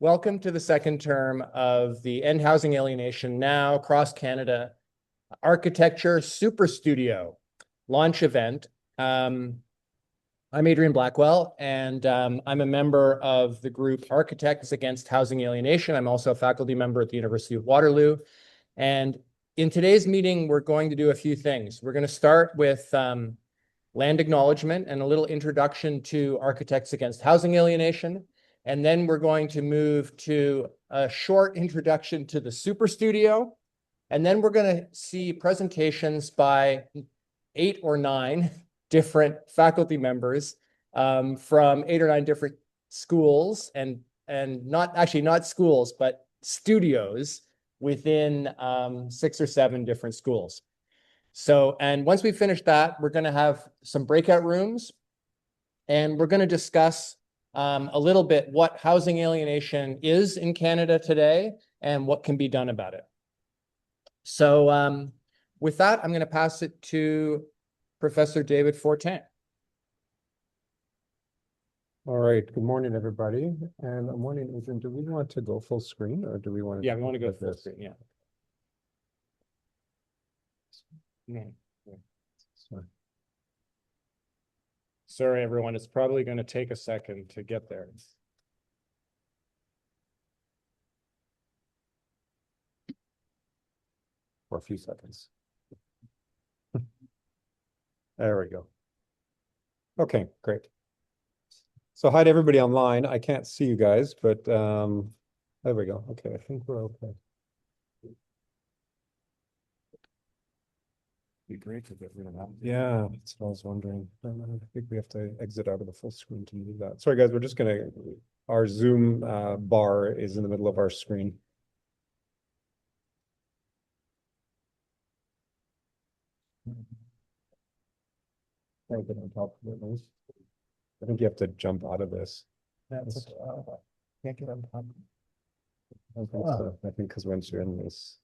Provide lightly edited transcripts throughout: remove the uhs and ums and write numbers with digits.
Welcome to the second term of the End Housing Alienation Now Across Canada Architecture Superstudio launch event. I'm Adrian Blackwell, and I'm a member of the group Architects Against Housing Alienation. I'm also a faculty member at the University of Waterloo. And in today's meeting, we're going to do a few things. We're going to start with land acknowledgement and a little introduction to Architects Against Housing Alienation. And then we're going to move to a short introduction to the Superstudio. And then we're going to see presentations by 8 or 9 different faculty members from 8 or 9 different schools and not schools, but studios within 6 or 7 different schools. So, and once we finish that, we're going to have some breakout rooms, and we're going to discuss a little bit what housing alienation is in Canada today and what can be done about it. So with that, I'm going to pass it to Professor David Fortin. All right. Good morning, everybody. And I'm wondering, Adrian, do we want to go full screen or do we want to? Yeah, we want to go full screen. Yeah. Sorry, everyone. It's probably going to take a second to get there. For a few seconds. There we go. Okay, great. So hi to everybody online. I can't see you guys, but there we go. Okay, I think we're okay. Be great to get rid of that. Yeah, that's what I was wondering. I think we have to exit out of the full screen to do that. Sorry, guys, we're just gonna, our Zoom bar is in the middle of our screen. Can't get on top of it, Liz. I think you have to jump out of this. That's can't get on top. I think so. I think because once you're in this.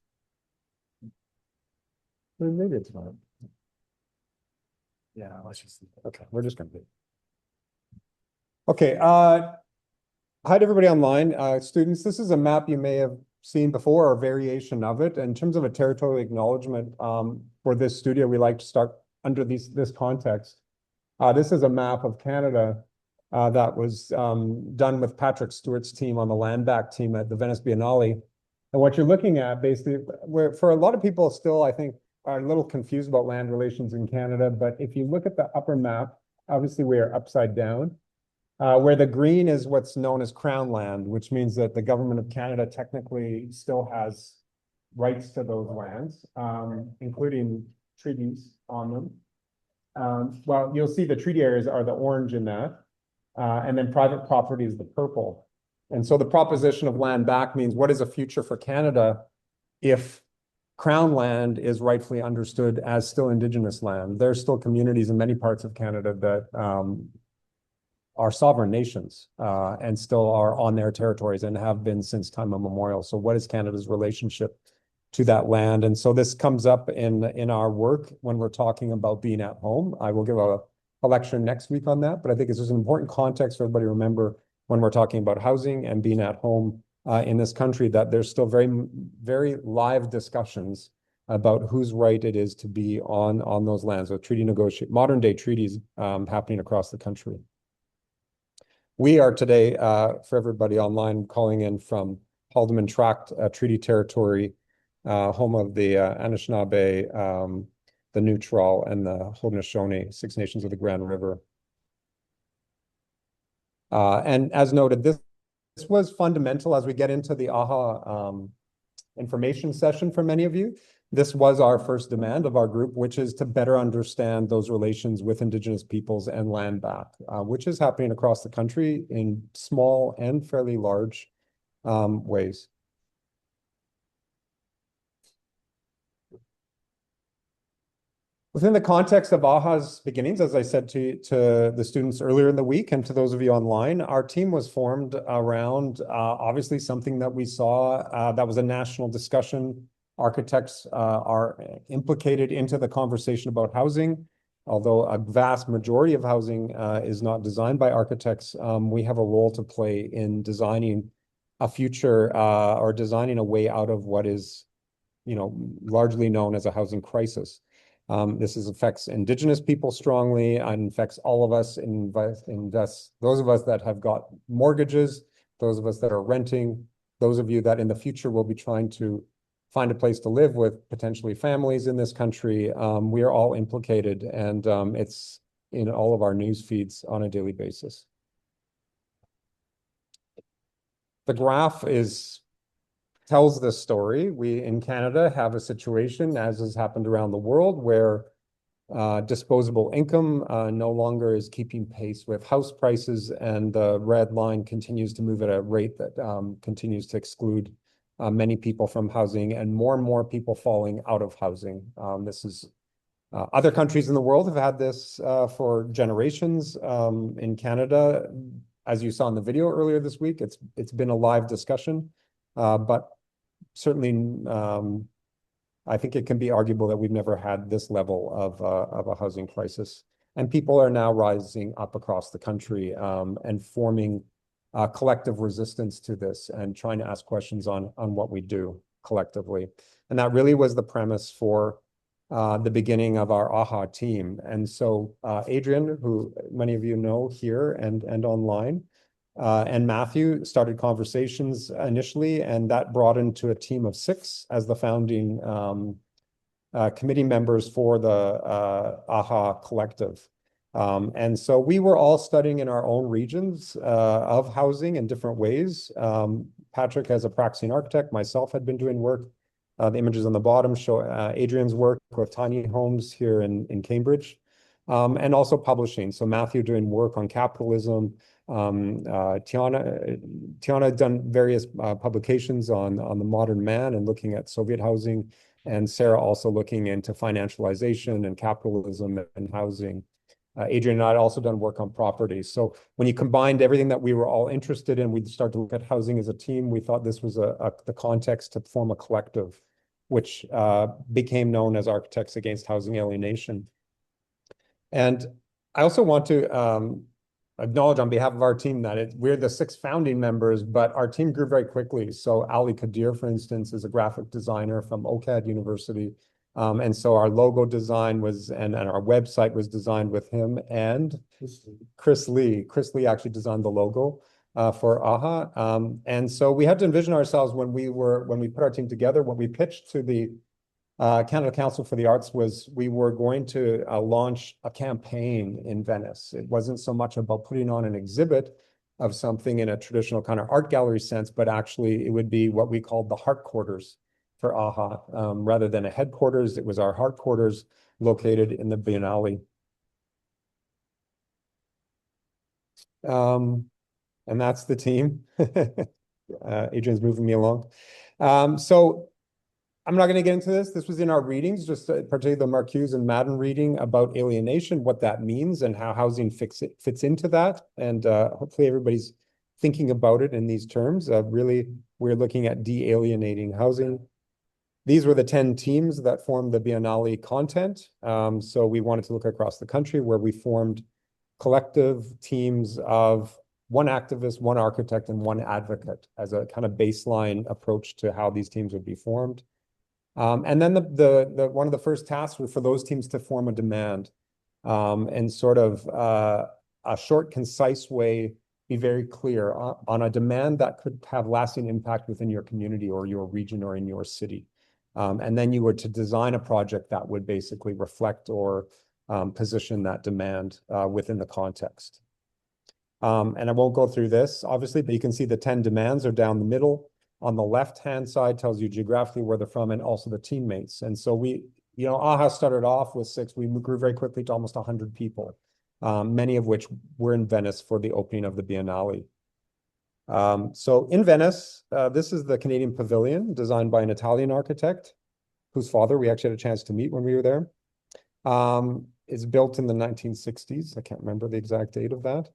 Well, maybe it's not. Yeah, let's just see. Okay, we're just gonna do. Okay, hi to everybody online. Students, this is a map you may have seen before or a variation of it. In terms of a territorial acknowledgement for this studio, we like to start under this context. This is a map of Canada that was done with Patrick Stewart's team on the land back team at the Venice Biennale. And what you're looking at basically, where for a lot of people still, I think, are a little confused about land relations in Canada. But if you look at the upper map, obviously we are upside down, where the green is what's known as Crown land, which means that the government of Canada technically still has rights to those lands, including treaties on them. Well, you'll see the treaty areas are the orange in that, and then private property is the purple. And so the proposition of land back means what is a future for Canada if Crown land is rightfully understood as still Indigenous land. There's still communities in many parts of Canada that are sovereign nations and still are on their territories and have been since time immemorial. So what is Canada's relationship to that land? And so this comes up in our work when we're talking about being at home. I will give a lecture next week on that, but I think it's just an important context for everybody to remember when we're talking about housing and being at home in this country, that there's still very, very live discussions about whose right it is to be on those lands with modern day treaties happening across the country. We are today, for everybody online, calling in from Haldeman Tract Treaty Territory, home of the Anishinaabe, the Neutral, and the Haudenosaunee, 6 nations of the Grand River. And as noted, this was fundamental as we get into the AHA information session for many of you. This was our first demand of our group, which is to better understand those relations with Indigenous peoples and land back, which is happening across the country in small and fairly large ways. Within the context of AHA's beginnings, as I said to the students earlier in the week and to those of you online, our team was formed around obviously something that we saw that was a national discussion. Architects are implicated into the conversation about housing. although a vast majority of housing is not designed by architects, we have a role to play in designing a future or designing a way out of what is, largely known as a housing crisis. This affects Indigenous people strongly and affects all of us, those of us that have got mortgages, those of us that are renting, those of you that in the future will be trying to find a place to live with potentially families in this country. We are all implicated, and it's in all of our news feeds on a daily basis. The graph tells this story. We in Canada have a situation, as has happened around the world, where disposable income no longer is keeping pace with house prices, and the red line continues to move at a rate that continues to exclude many people from housing, and more people falling out of housing. Other countries in the world have had this for generations. In Canada, as you saw in the video earlier this week, it's been a live discussion, but certainly I think it can be arguable that we've never had this level of a housing crisis. And people are now rising up across the country and forming collective resistance to this and trying to ask questions on what we do collectively. And that really was the premise for the beginning of our AHA team. And so Adrian, who many of you know here and online, and Matthew started conversations initially, and that brought into a team of 6 as the founding committee members for the AHA collective. And so we were all studying in our own regions of housing in different ways. Patrick, as a practicing architect, myself had been doing work. The images on the bottom show Adrian's work with tiny homes here in Cambridge, and also publishing. So Matthew doing work on capitalism. Tiana had done various publications on the modern man and looking at Soviet housing, and Sarah also looking into financialization and capitalism and housing. Adrian and I had also done work on property. So when you combined everything that we were all interested in, we'd start to look at housing as a team. We thought this was the context to form a collective, which became known as Architects Against Housing Alienation. And I also want to acknowledge on behalf of our team that we're the 6 founding members, but our team grew very quickly. So Ali Kadir, for instance, is a graphic designer from OCAD University. And so our logo design was, and our website was designed with him and Chris Lee. Chris Lee actually designed the logo for AHA. And so we had to envision ourselves when we put our team together, what we pitched to the Canada Council for the Arts was we were going to launch a campaign in Venice. It wasn't so much about putting on an exhibit of something in a traditional kind of art gallery sense, but actually it would be what we called the heart quarters for AHA. Rather than a headquarters, it was our heart quarters located in the Biennale. And that's the team. Adrian's moving me along. So I'm not going to get into this. This was in our readings, just particularly the Marcuse and Madden reading about alienation, what that means and how housing fits into that. And hopefully everybody's thinking about it in these terms. Really, we're looking at de-alienating housing. These were the 10 teams that formed the Biennale content. So we wanted to look across the country where we formed collective teams of 1 activist, 1 architect, and 1 advocate as a kind of baseline approach to how these teams would be formed. And then one of the first tasks was for those teams to form a demand and sort of a short, concise way, be very clear on a demand that could have lasting impact within your community or your region or in your city. And then you were to design a project that would basically reflect or position that demand within the context. And I won't go through this, obviously, but you can see the 10 demands are down the middle. On the left-hand side tells you geographically where they're from and also the teammates. And so AHA started off with 6. We grew very quickly to almost 100 people, many of which were in Venice for the opening of the Biennale. So in Venice, this is the Canadian Pavilion designed by an Italian architect whose father we actually had a chance to meet when we were there. It's built in the 1960s. I can't remember the exact date of that.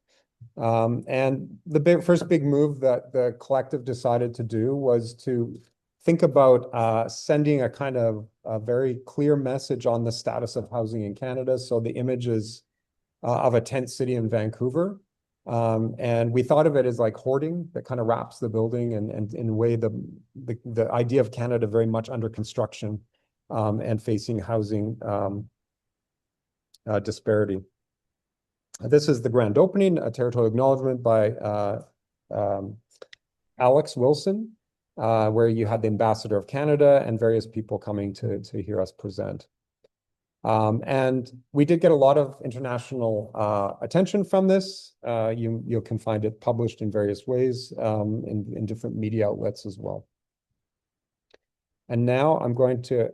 And the first big move that the collective decided to do was to think about sending a kind of a very clear message on the status of housing in Canada. So the image is of a tent city in Vancouver. And we thought of it as like hoarding that kind of wraps the building, and in a way the idea of Canada very much under construction and facing housing disparity. This is the grand opening, a territorial acknowledgement by um, Alex Wilson, where you had the Ambassador of Canada and various people coming to hear us present. And we did get a lot of international attention from this. You can find it published in various ways in different media outlets as well. And now I'm going to,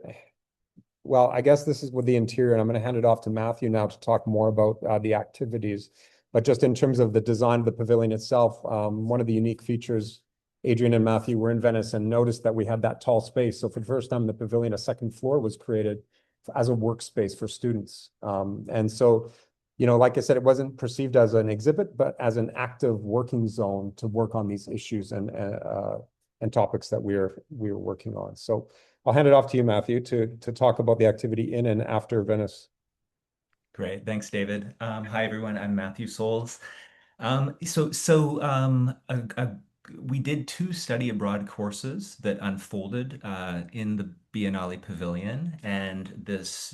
well, I guess this is with the interior, and I'm going to hand it off to Matthew now to talk more about the activities. But just in terms of the design of the pavilion itself, one of the unique features, Adrian and Matthew were in Venice and noticed that we had that tall space. So for the first time in the pavilion, a second floor was created as a workspace for students. And so, you know, like I said, it wasn't perceived as an exhibit, but as an active working zone to work on these issues and topics that we're working on. So I'll hand it off to you, Matthew, to talk about the activity in and after Venice. Great. Thanks, David. Hi, everyone. I'm Matthew Souls. So we did two study abroad courses that unfolded in the Biennale Pavilion, and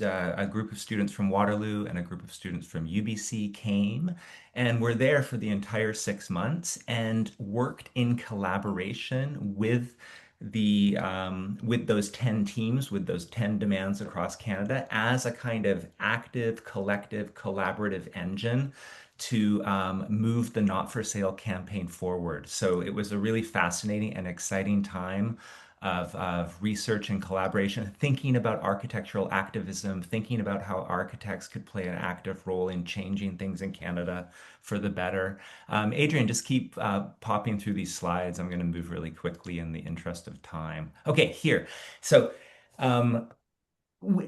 a group of students from Waterloo and a group of students from UBC came and were there for the entire 6 months and worked in collaboration with those 10 teams, with those 10 demands across Canada as a kind of active, collective, collaborative engine to move the Not for Sale campaign forward. So it was a really fascinating and exciting time of research and collaboration, thinking about architectural activism, thinking about how architects could play an active role in changing things in Canada for the better. Adrian, just keep popping through these slides. I'm going to move really quickly in the interest of time. Okay, here. So um,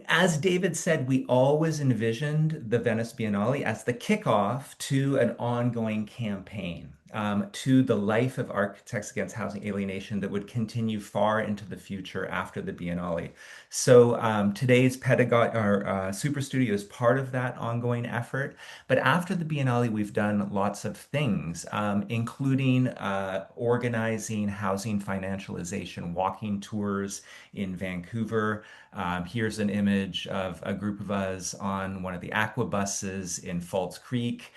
as David said, we always envisioned the Venice Biennale as the kickoff to an ongoing campaign, to the life of Architects Against Housing Alienation that would continue far into the future after the Biennale. So today's Superstudio is part of that ongoing effort. But after the Biennale, we've done lots of things, including organizing housing financialization walking tours in Vancouver. Here's an image of a group of us on one of the aqua buses in Falls Creek,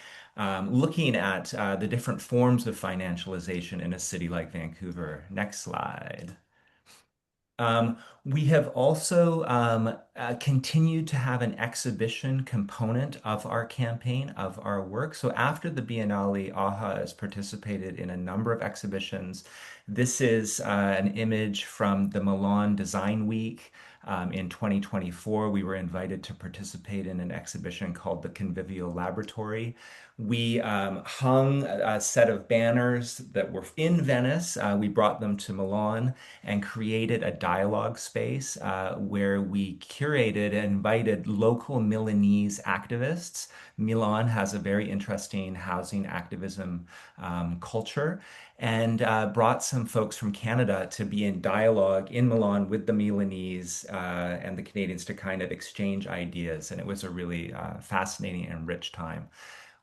looking at the different forms of financialization in a city like Vancouver. Next slide. We have also continued to have an exhibition component of our campaign, of our work. So after the Biennale, AHA has participated in a number of exhibitions. This is an image from the Milan Design Week. In 2024, we were invited to participate in an exhibition called the Convivial Laboratory. We hung a set of banners that were in Venice. We brought them to Milan and created a dialogue space where we curated and invited local Milanese activists. Milan has a very interesting housing activism culture, and brought some folks from Canada to be in dialogue in Milan with the Milanese and the Canadians to kind of exchange ideas. And it was a really fascinating and rich time.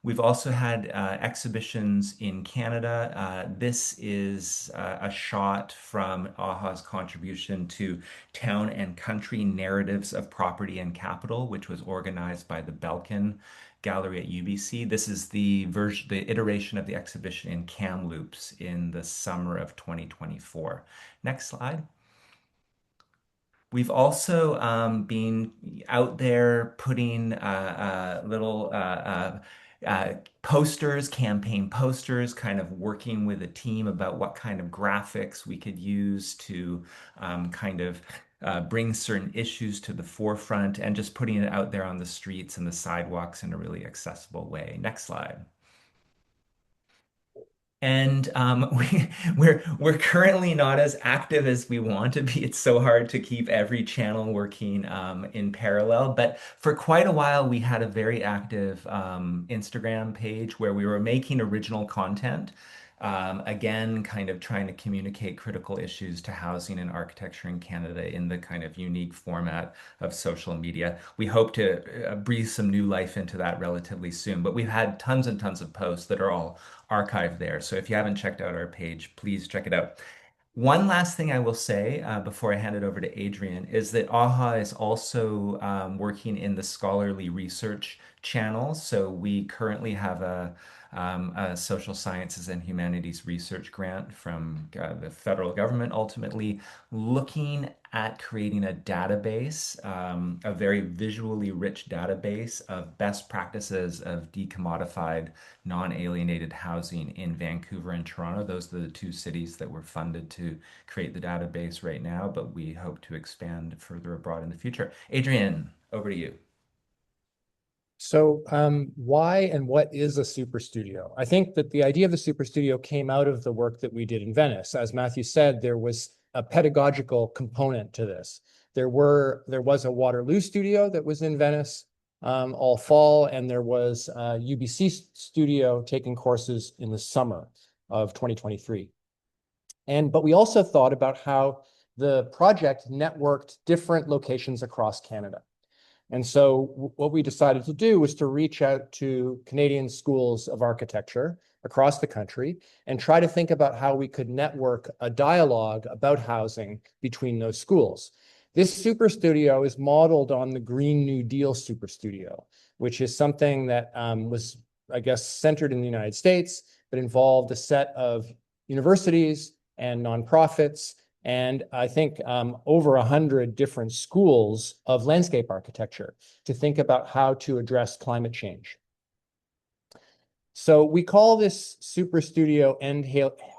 We've also had exhibitions in Canada. This is a shot from AHA's contribution to Town and Country Narratives of Property and Capital, which was organized by the Belkin Gallery at UBC. This is the iteration of the exhibition in Kamloops in the summer of 2024. Next slide. We've also been out there putting little posters, campaign posters, kind of working with a team about what kind of graphics we could use to kind of bring certain issues to the forefront, and just putting it out there on the streets and the sidewalks in a really accessible way. Next slide. And we're currently not as active as we want to be. It's so hard to keep every channel working in parallel. But for quite a while, we had a very active Instagram page where we were making original content Again, kind of trying to communicate critical issues to housing and architecture in Canada in the kind of unique format of social media. We hope to breathe some new life into that relatively soon, but we've had tons and tons of posts that are all archived there. So if you haven't checked out our page, please check it out. One last thing I will say before I hand it over to Adrian is that AHA is also working in the scholarly research channel. So we currently have a social sciences and humanities research grant from the federal government, ultimately looking at creating a database, a very visually rich database of best practices of decommodified non-alienated housing in Vancouver and Toronto. Those are the two cities that were funded to create the database right now, but we hope to expand further abroad in the future. Adrian, over to you. So why and what is a super studio? I think that the idea of the super studio came out of the work that we did in Venice. As Matthew said, there was a pedagogical component to this. There was a Waterloo studio that was in Venice all fall, and there was a UBC studio taking courses in the summer of 2023. But we also thought about how the project networked different locations across Canada. And so what we decided to do was to reach out to Canadian schools of architecture across the country and try to think about how we could network a dialogue about housing between those schools. This super studio is modeled on the Green New Deal super studio, which is something that was, I guess, centered in the United States, but involved a set of universities and nonprofits and I think over 100 different schools of landscape architecture to think about how to address climate change. So we call this Super Studio End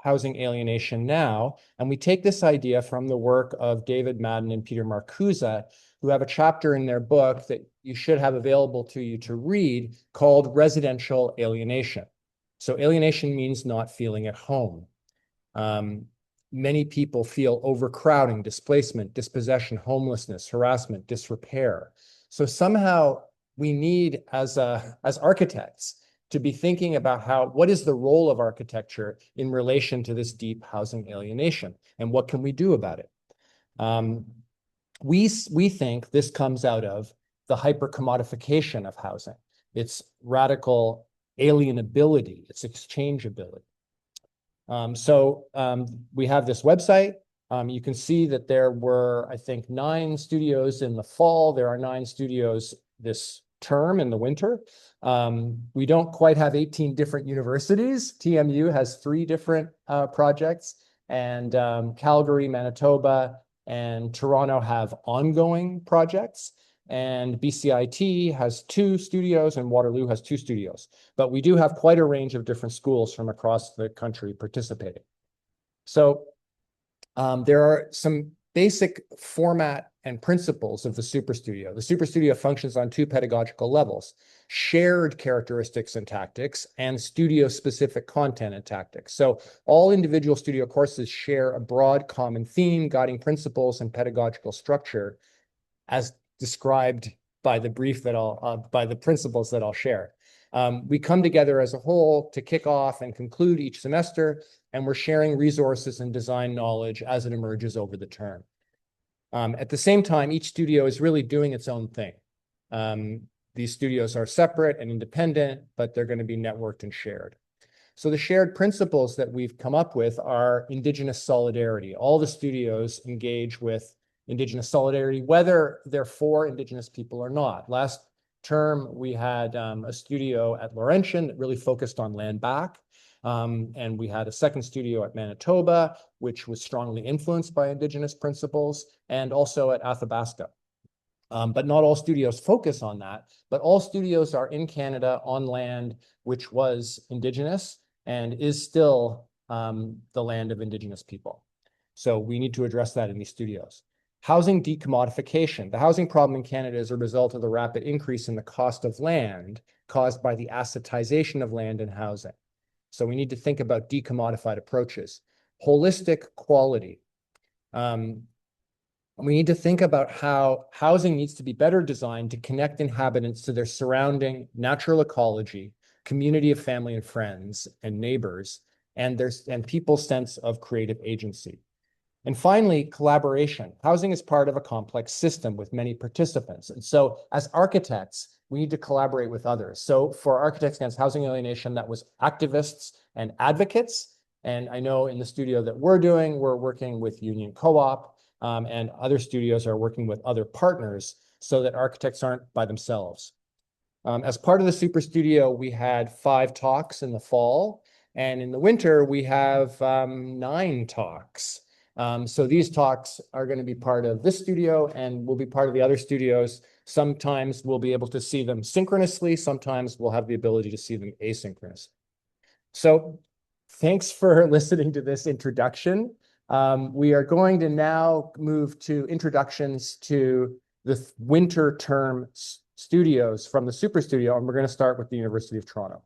Housing Alienation Now, and we take this idea from the work of David Madden and Peter Marcuse, who have a chapter in their book that you should have available to you to read called Residential Alienation. So alienation means not feeling at home. Many people feel overcrowding, displacement, dispossession, homelessness, harassment, disrepair. So somehow we need, as architects, to be thinking about what is the role of architecture in relation to this deep housing alienation, and what can we do about it? We think this comes out of the hyper-commodification of housing, its radical alienability, its exchangeability. We have this website. You can see that there were, I think, 9 studios in the fall. There are 9 studios this term in the winter. We don't quite have 18 different universities. TMU has 3 different projects, and Calgary, Manitoba, and Toronto have ongoing projects. And BCIT has 2 studios and Waterloo has 2 studios. But we do have quite a range of different schools from across the country participating. So there are some basic format and principles of the Superstudio. The Superstudio functions on 2 pedagogical levels: shared characteristics and tactics and studio-specific content and tactics. So all individual studio courses share a broad common theme, guiding principles, and pedagogical structure as described by the brief that by the principles that I'll share. We come together as a whole to kick off and conclude each semester, and we're sharing resources and design knowledge as it emerges over the term. At the same time, each studio is really doing its own thing. These studios are separate and independent, but they're going to be networked and shared. So the shared principles that we've come up with are Indigenous solidarity. All the studios engage with Indigenous solidarity, whether they're for Indigenous people or not. Last term, we had a studio at Laurentian that really focused on land back. And we had a second studio at Manitoba, which was strongly influenced by Indigenous principles, and also at Athabasca. But not all studios focus on that, but all studios are in Canada on land which was Indigenous and is still the land of Indigenous people. So we need to address that in these studios. Housing decommodification. The housing problem in Canada is a result of the rapid increase in the cost of land caused by the assetization of land and housing. So we need to think about decommodified approaches. Holistic quality. We need to think about how housing needs to be better designed to connect inhabitants to their surrounding natural ecology, community of family and friends and neighbors, and people's sense of creative agency. And finally, collaboration. Housing is part of a complex system with many participants. And so as architects, we need to collaborate with others. So for Architects Against Housing Alienation, that was activists and advocates. And I know in the studio that we're working with Union Co-op, and other studios are working with other partners so that architects aren't by themselves. As part of the Superstudio, we had 5 talks in the fall, and in the winter, we have 9 talks. So these talks are going to be part of this studio and will be part of the other studios. Sometimes we'll be able to see them synchronously. Sometimes we'll have the ability to see them asynchronously. So thanks for listening to this introduction. We are going to now move to introductions to the winter term studios from the Superstudio, and we're going to start with the University of Toronto.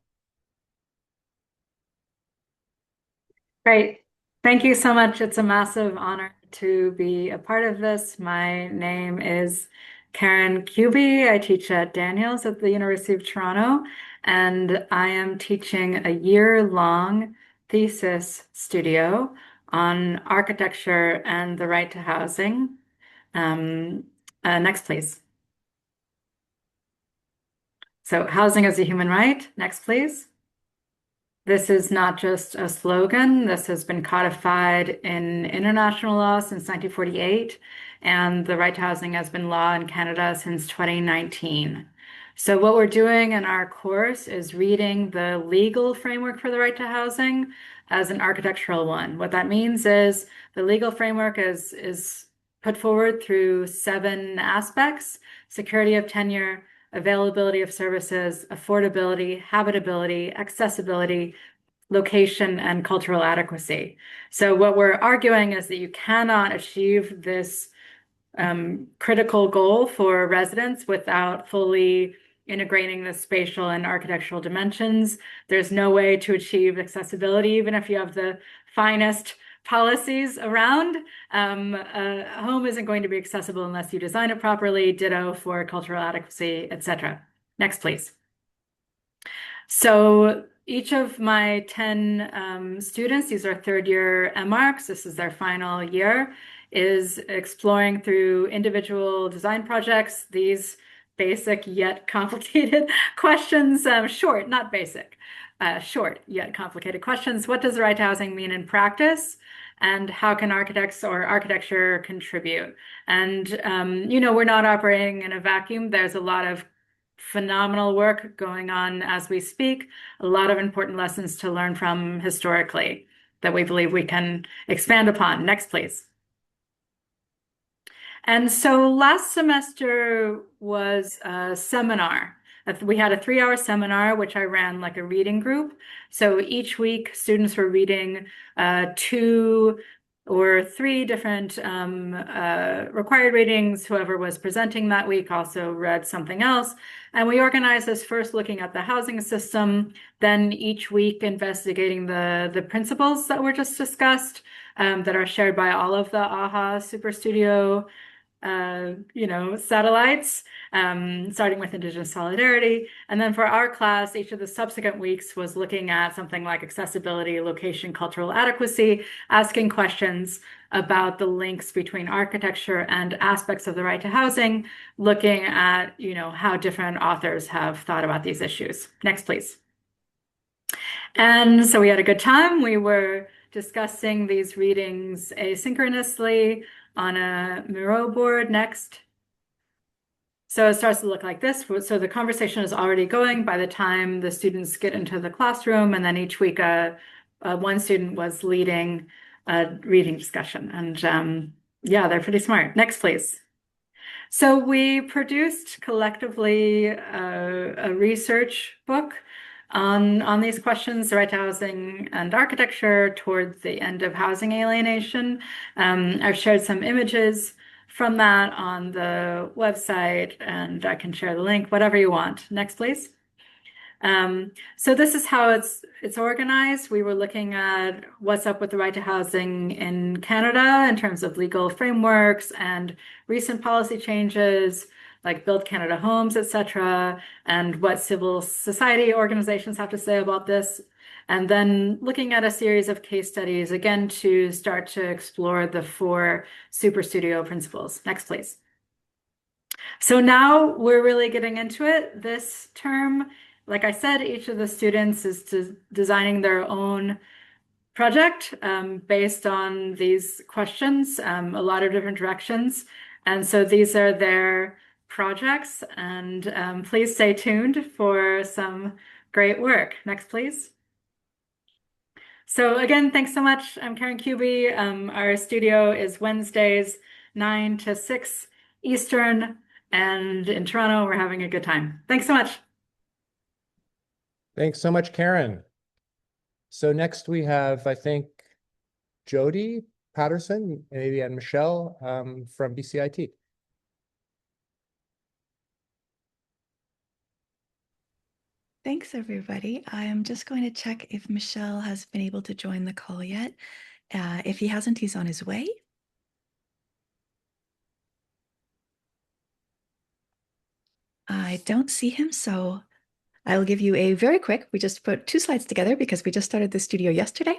Great. Thank you so much. It's a massive honor to be a part of this. My name is Karen Kuby. I teach at Daniels at the University of Toronto, and I am teaching a year-long thesis studio on architecture and the right to housing. Next, please. So housing as a human right. Next, please. This is not just a slogan. This has been codified in international law since 1948, and the right to housing has been law in Canada since 2019. So what we're doing in our course is reading the legal framework for the right to housing as an architectural one. What that means is the legal framework is put forward through 7 aspects: security of tenure, availability of services, affordability, habitability, accessibility, location, and cultural adequacy. So what we're arguing is that you cannot achieve this critical goal for residents without fully integrating the spatial and architectural dimensions. There's no way to achieve accessibility, even if you have the finest policies around. A home isn't going to be accessible unless you design it properly, ditto for cultural adequacy, etc. Next, please. So each of my 10 students, these are 3rd-year MArchs, this is their final year, is exploring through individual design projects these basic yet complicated questions, short, not basic, short yet complicated questions. What does the right to housing mean in practice? And how can architects or architecture contribute? And, we're not operating in a vacuum. There's a lot of phenomenal work going on as we speak, a lot of important lessons to learn from historically that we believe we can expand upon. Next, please. And so last semester was a seminar. We had a 3-hour seminar, which I ran like a reading group. So each week, students were reading 2 or 3 different required readings. Whoever was presenting that week also read something else. And we organized this first looking at the housing system, then each week investigating the principles that were just discussed, that are shared by all of the AHA Superstudio satellites, starting with Indigenous solidarity. And then for our class, each of the subsequent weeks was looking at something like accessibility, location, cultural adequacy, asking questions about the links between architecture and aspects of the right to housing, looking at, how different authors have thought about these issues. Next, please. And so we had a good time. We were discussing these readings asynchronously on a Miro board. Next. So it starts to look like this. So the conversation is already going by the time the students get into the classroom, and then each week one student was leading a reading discussion. And yeah, they're pretty smart. Next, please. So we produced collectively a research book on these questions, the right to housing and architecture towards the end of housing alienation. I've shared some images from that on the website, and I can share the link, whatever you want. Next, please. So this is how it's organized. We were looking at what's up with the right to housing in Canada in terms of legal frameworks and recent policy changes, like Build Canada Homes, etc., and what civil society organizations have to say about this. and then looking at a series of case studies, again, to start to explore the 4 Superstudio principles. Next, please. So now we're really getting into it. This term, like I said, each of the students is designing their own project based on these questions, a lot of different directions. And so these are their projects, and please stay tuned for some great work. Next, please. So again, thanks so much. I'm Karen Kuby. Our studio is Wednesdays, 9 to 6 Eastern, and in Toronto, we're having a good time. Thanks so much. Thanks so much, Karen. So next we have, I think, Jody Patterson, maybe, and Michelle from BCIT. Thanks, everybody. I'm just going to check if Michelle has been able to join the call yet. If he hasn't, he's on his way. I don't see him, so I'll give you a very quick, we just put 2 slides together because we just started the studio yesterday,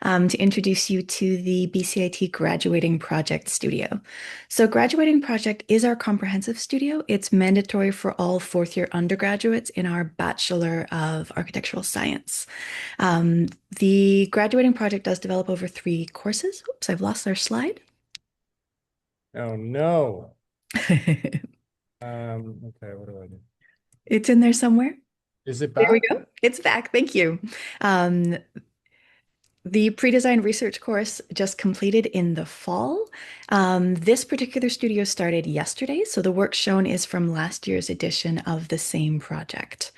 to introduce you to the BCIT Graduating Project Studio. So Graduating Project is our comprehensive studio. It's mandatory for all 4th-year undergraduates in our Bachelor of Architectural Science. The Graduating Project does develop over 3 courses. Oops, I've lost our slide. Oh, no. Okay, what do I do? It's in there somewhere. Is it There we back? go. It's back. Thank you. The pre-design research course just completed in the fall. This particular studio started yesterday, so the work shown is from last year's edition of the same project.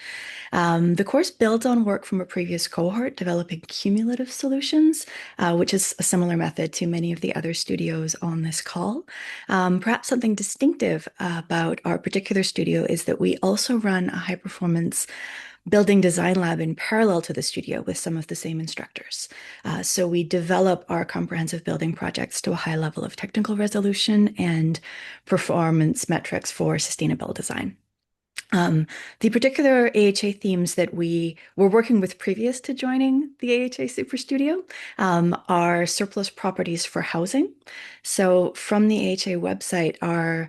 The course builds on work from a previous cohort developing cumulative solutions, which is a similar method to many of the other studios on this call. Perhaps something distinctive about our particular studio is that we also run a high-performance building design lab in parallel to the studio with some of the same instructors. So we develop our comprehensive building projects to a high level of technical resolution and performance metrics for sustainable design. The particular AHA themes that we were working with previous to joining the AHA Superstudio are surplus properties for housing. So from the AHA website, our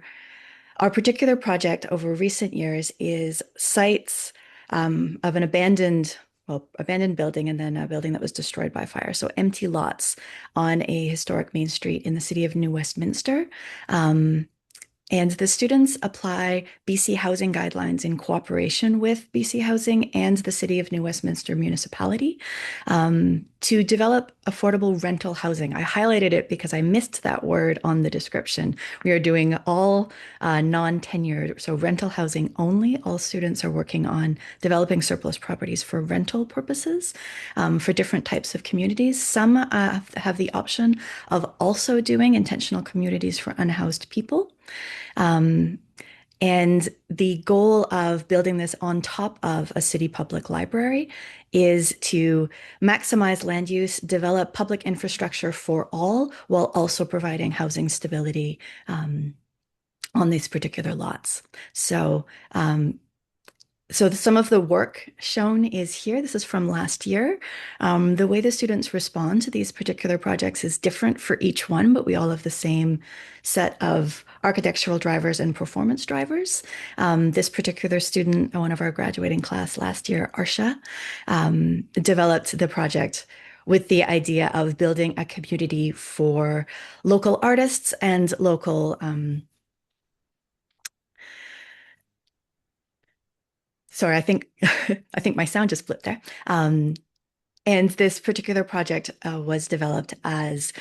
particular project over recent years is sites of an abandoned building and then a building that was destroyed by fire. So empty lots on a historic main street in the city of New Westminster. And the students apply BC housing guidelines in cooperation with BC Housing and the City of New Westminster Municipality to develop affordable rental housing. I highlighted it because I missed that word on the description. We are doing all non-tenured, so rental housing only. All students are working on developing surplus properties for rental purposes for different types of communities. Some have the option of also doing intentional communities for unhoused people. And the goal of building this on top of a city public library is to maximize land use, develop public infrastructure for all, while also providing housing stability on these particular lots. So some of the work shown is here. This is from last year. The way the students respond to these particular projects is different for each one, but we all have the same set of architectural drivers and performance drivers. This particular student, one of our graduating class last year, Arsha, developed the project with the idea of building a community for local artists and local sorry, I think my sound just flipped there. And this particular project was developed as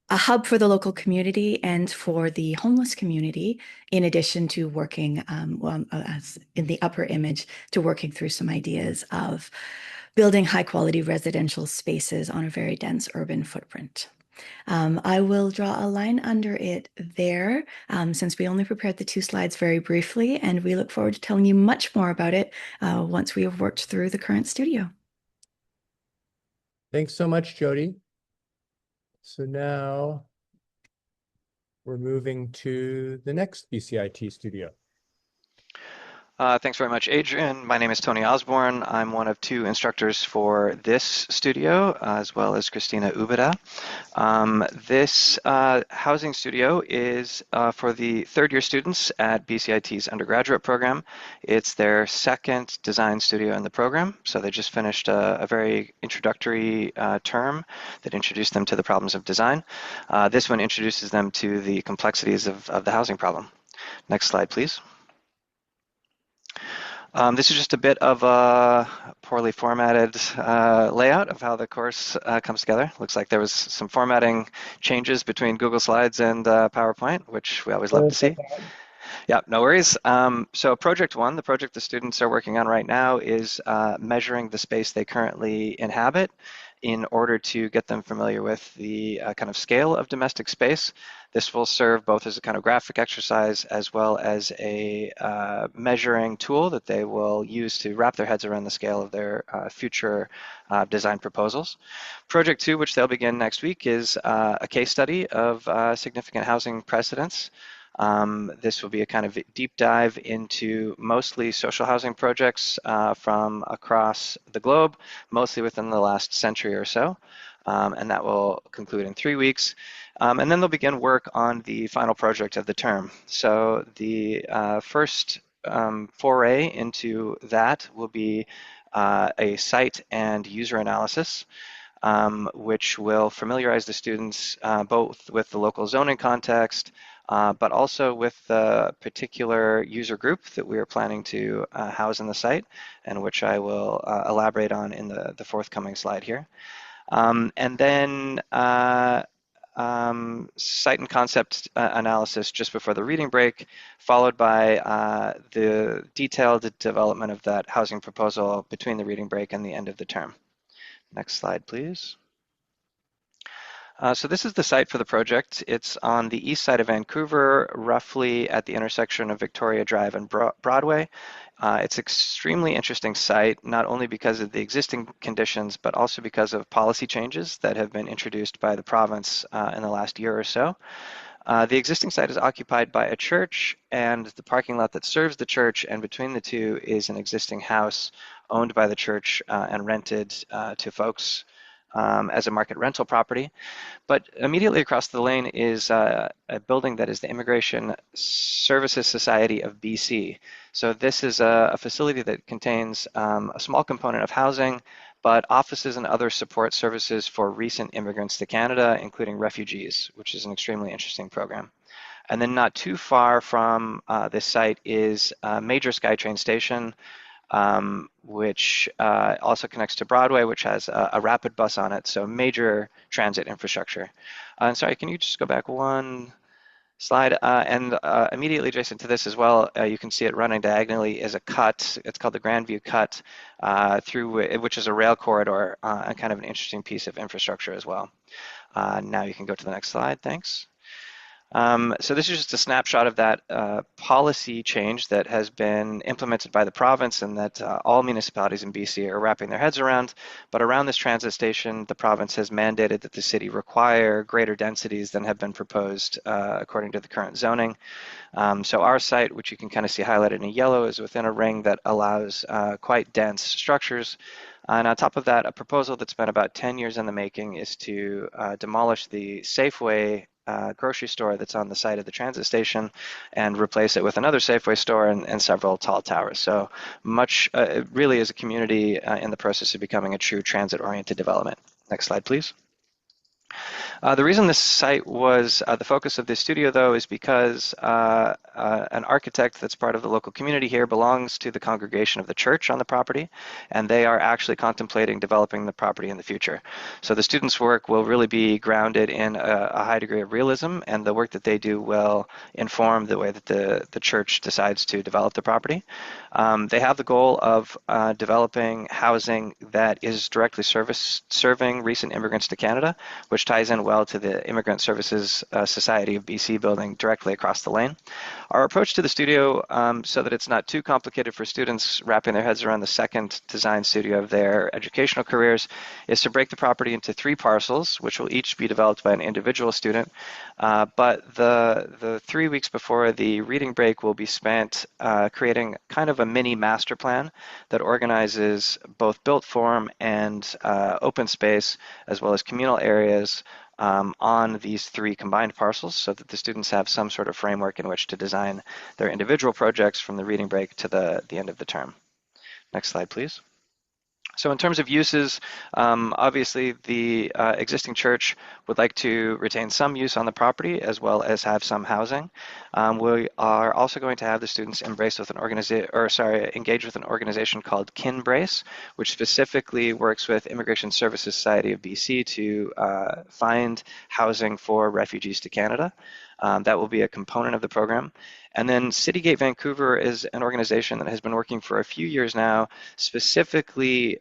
a hub for the local community and for the homeless community, in addition to working, as in the upper image, to working through some ideas of building high quality residential spaces on a very dense urban footprint. I will draw a line under it there, since we only prepared the 2 slides very briefly, and we look forward to telling you much more about it once we have worked through the current studio. Thanks so much, Jody. So now we're moving to the next BCIT studio. Thanks very much, Adrian. My name is Tony Osborne. I'm one of two instructors for this studio, as well as Christina Ubeda. This housing studio is for the third-year students at BCIT's undergraduate program. It's their second design studio in the program, so they just finished a very introductory term that introduced them to the problems of design. This one introduces them to the complexities of the housing problem. Next slide, please. This is just a bit of a poorly formatted layout of how the course comes together. Looks like there was some formatting changes between Google Slides and PowerPoint, which we always love to see. Yeah, no worries. So project one, the project the students are working on right now, is measuring the space they currently inhabit in order to get them familiar with the kind of scale of domestic space. This will serve both as a kind of graphic exercise as well as a measuring tool that they will use to wrap their heads around the scale of their future design proposals. Project two, which they'll begin next week, is a case study of significant housing precedents. This will be a kind of deep dive into mostly social housing projects from across the globe, mostly within the last century or so. And that will conclude in 3 weeks. And then they'll begin work on the final project of the term. So the first foray into that will be a site and user analysis, which will familiarize the students both with the local zoning context, but also with the particular user group that we are planning to house in the site, and which I will elaborate on in the forthcoming slide here. And then site and concept analysis just before the reading break, followed by the detailed development of that housing proposal between the reading break and the end of the term. Next slide, please. So this is the site for the project. It's on the east side of Vancouver, roughly at the intersection of Victoria Drive and Broadway. It's an extremely interesting site, not only because of the existing conditions, but also because of policy changes that have been introduced by the province in the last year or so. The existing site is occupied by a church and the parking lot that serves the church, and between the two is an existing house owned by the church and rented to folks as a market rental property. But immediately across the lane is a building that is the Immigration Services Society of BC. So this is a facility that contains a small component of housing, but offices and other support services for recent immigrants to Canada, including refugees, which is an extremely interesting program. And then not too far from this site is a major SkyTrain station, which also connects to Broadway, which has a rapid bus on it, so major transit infrastructure. And sorry, can you just go back one slide? And immediately adjacent to this as well, you can see it running diagonally is a cut. It's called the Grandview Cut, which is a rail corridor and kind of an interesting piece of infrastructure as well. Now you can go to the next slide, thanks. So this is just a snapshot of that policy change that has been implemented by the province and that all municipalities in BC are wrapping their heads around. But around this transit station, the province has mandated that the city require greater densities than have been proposed according to the current zoning. So our site, which you can kind of see highlighted in yellow, is within a ring that allows quite dense structures. And on top of that, a proposal that's been about 10 years in the making is to demolish the Safeway grocery store that's on the site of the transit station and replace it with another Safeway store and several tall towers. So much, it really is a community in the process of becoming a true transit-oriented development. Next slide, please. The reason this site was the focus of this studio, though, is because an architect that's part of the local community here belongs to the congregation of the church on the property, and they are actually contemplating developing the property in the future. So the students' work will really be grounded in a high degree of realism, and the work that they do will inform the way that the church decides to develop the property. They have the goal of developing housing that is directly serving recent immigrants to Canada, which ties in well to the Immigrant Services Society of BC building directly across the lane. Our approach to the studio, so that it's not too complicated for students wrapping their heads around the second design studio of their educational careers, is to break the property into 3 parcels, which will each be developed by an individual student. But the 3 weeks before the reading break will be spent creating kind of a mini master plan that organizes both built form and open space, as well as communal areas on these 3 combined parcels, so that the students have some sort of framework in which to design their individual projects from the reading break to the end of the term. Next slide, please. So in terms of uses, obviously the existing church would like to retain some use on the property as well as have some housing. We are also going to have the students engage with an organization called Kinbrace, which specifically works with Immigration Services Society of BC to find housing for refugees to Canada. That will be a component of the program. And then Citygate Vancouver is an organization that has been working for a few years now, specifically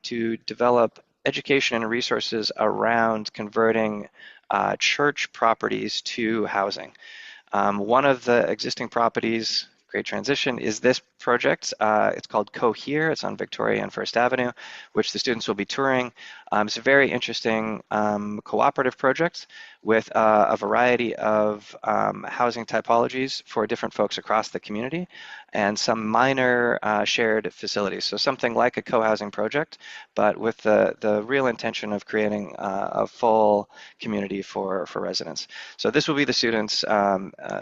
to develop education and resources around converting church properties to housing. One of the existing properties, great transition, is this project. It's called Cohere. It's on Victoria and First Avenue, which the students will be touring. It's a very interesting cooperative project with a variety of housing typologies for different folks across the community and some minor shared facilities. So something like a co-housing project, but with the real intention of creating a full community for residents. So this will be the students'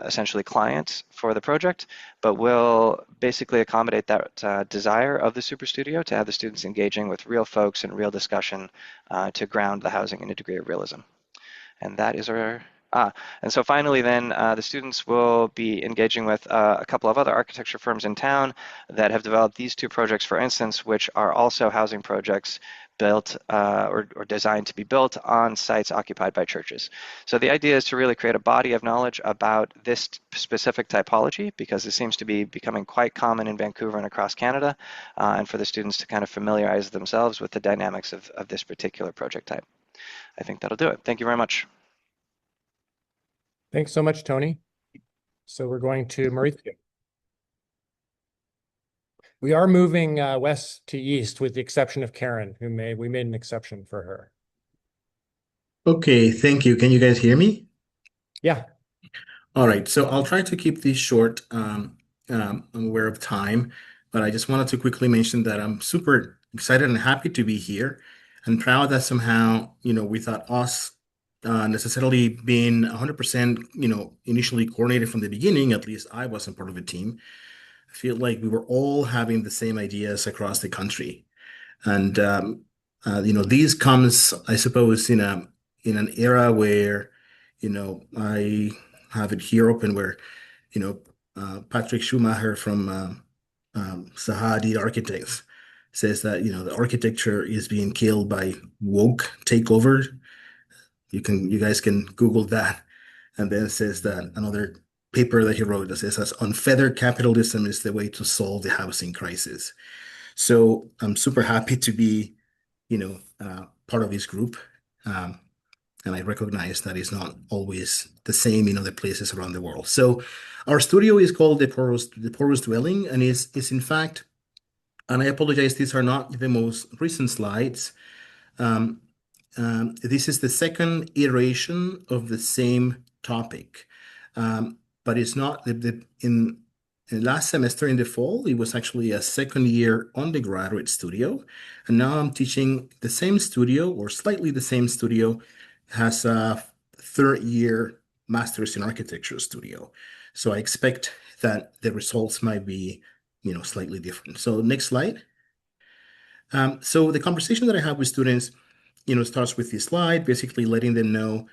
essentially client for the project, but will basically accommodate that desire of the Superstudio to have the students engaging with real folks and real discussion to ground the housing in a degree of realism. And that is our, and so finally then the students will be engaging with a couple of other architecture firms in town that have developed these 2 projects, for instance, which are also housing projects built or designed to be built on sites occupied by churches. So the idea is to really create a body of knowledge about this specific typology, because it seems to be becoming quite common in Vancouver and across Canada, and for the students to kind of familiarize themselves with the dynamics of this particular project type. I think that'll do it. Thank you very much. Thanks so much, Tony. So we're going to Mauricio. We are moving west to east, with the exception of Karen, we made an exception for her. Okay, thank you. Can you guys hear me? Yeah. All right, so I'll try to keep these short. I'm aware of time, but I just wanted to quickly mention that I'm super excited and happy to be here, and proud that somehow, without us necessarily being 100%, initially coordinated from the beginning, at least I wasn't part of a team. I feel like we were all having the same ideas across the country. And these comes, I suppose, in an era where, I have it here open where, Patrick Schumacher from Sahadi Architects says that, the architecture is being killed by woke takeover. You guys can Google that. And then it says that another paper that he wrote that says unfettered capitalism is the way to solve the housing crisis. So I'm super happy to be, part of this group. And I recognize that it's not always the same in other places around the world. So our studio is called the Porous Dwelling, and is in fact, and I apologize, these are not the most recent slides. This is the second iteration of the same topic, but it's not in last semester in the fall. It was actually a second year undergraduate studio, and now I'm teaching the same studio, or slightly the same studio, has a third year master's in architecture studio. So I expect that the results might be, slightly different. So next slide. So the conversation that I have with students, starts with this slide, basically letting them know,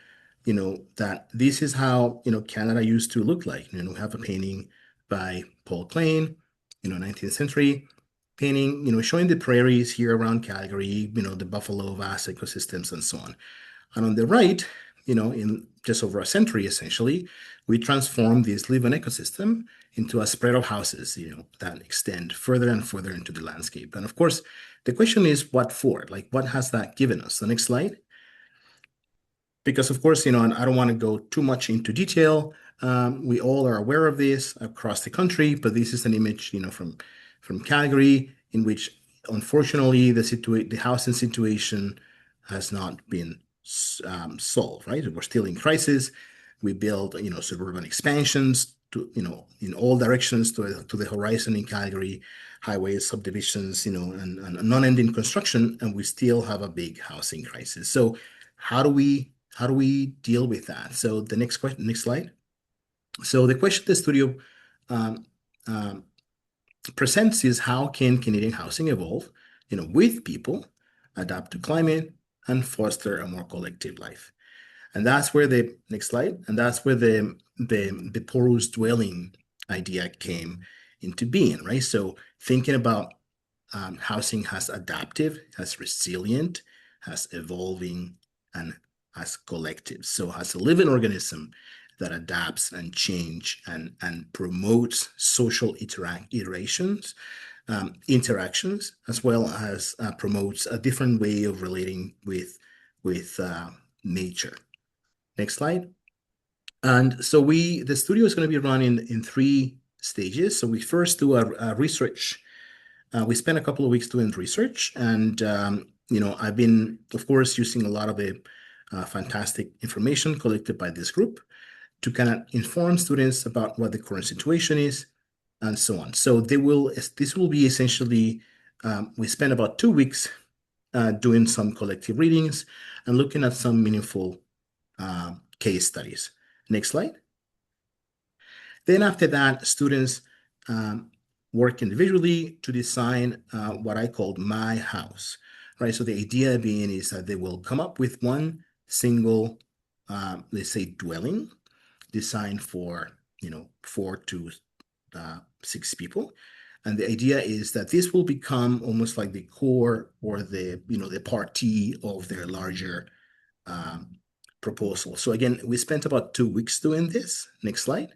that this is how, Canada used to look like. We have a painting by Paul Klein, 19th century painting, showing the prairies here around Calgary, the buffalo, vast ecosystems, and so on. And on the right, in just over a century, essentially, we transformed this living ecosystem into a spread of houses, that extend further and further into the landscape. And of course, the question is, what for? Like, what has that given us? The next slide. because of course, and I don't want to go too much into detail. We all are aware of this across the country, but this is an image, from Calgary, in which unfortunately the housing situation has not been solved, right? We're still in crisis. We build, suburban expansions to, in all directions to the horizon in Calgary, highways, subdivisions, and non-ending construction, and we still have a big housing crisis. So how do we deal with that? So the next slide. So the question the studio um, um, presents is, how can Canadian housing evolve, with people, adapt to climate, and foster a more collective life? And that's where the next slide, and that's where the porous dwelling idea came into being, right? So thinking about housing as adaptive, as resilient, as evolving, and as collective. So as a living organism that adapts and change and promotes social interactions, as well as promotes a different way of relating with nature. Next slide. And so the studio is going to be run in 3 stages. So we first do a research. We spent a couple of weeks doing research, and I've been, of course, using a lot of the fantastic information collected by this group to kind of inform students about what the current situation is, and so on. So this will be essentially, we spent about 2 weeks doing some collective readings and looking at some meaningful case studies. Next slide. Then after that, students work individually to design what I called my house, right? So the idea being is that they will come up with one single, let's say, dwelling designed for, 4 to 6 people. And the idea is that this will become almost like the core or the party of their larger proposal. So again, we spent about 2 weeks doing this. Next slide.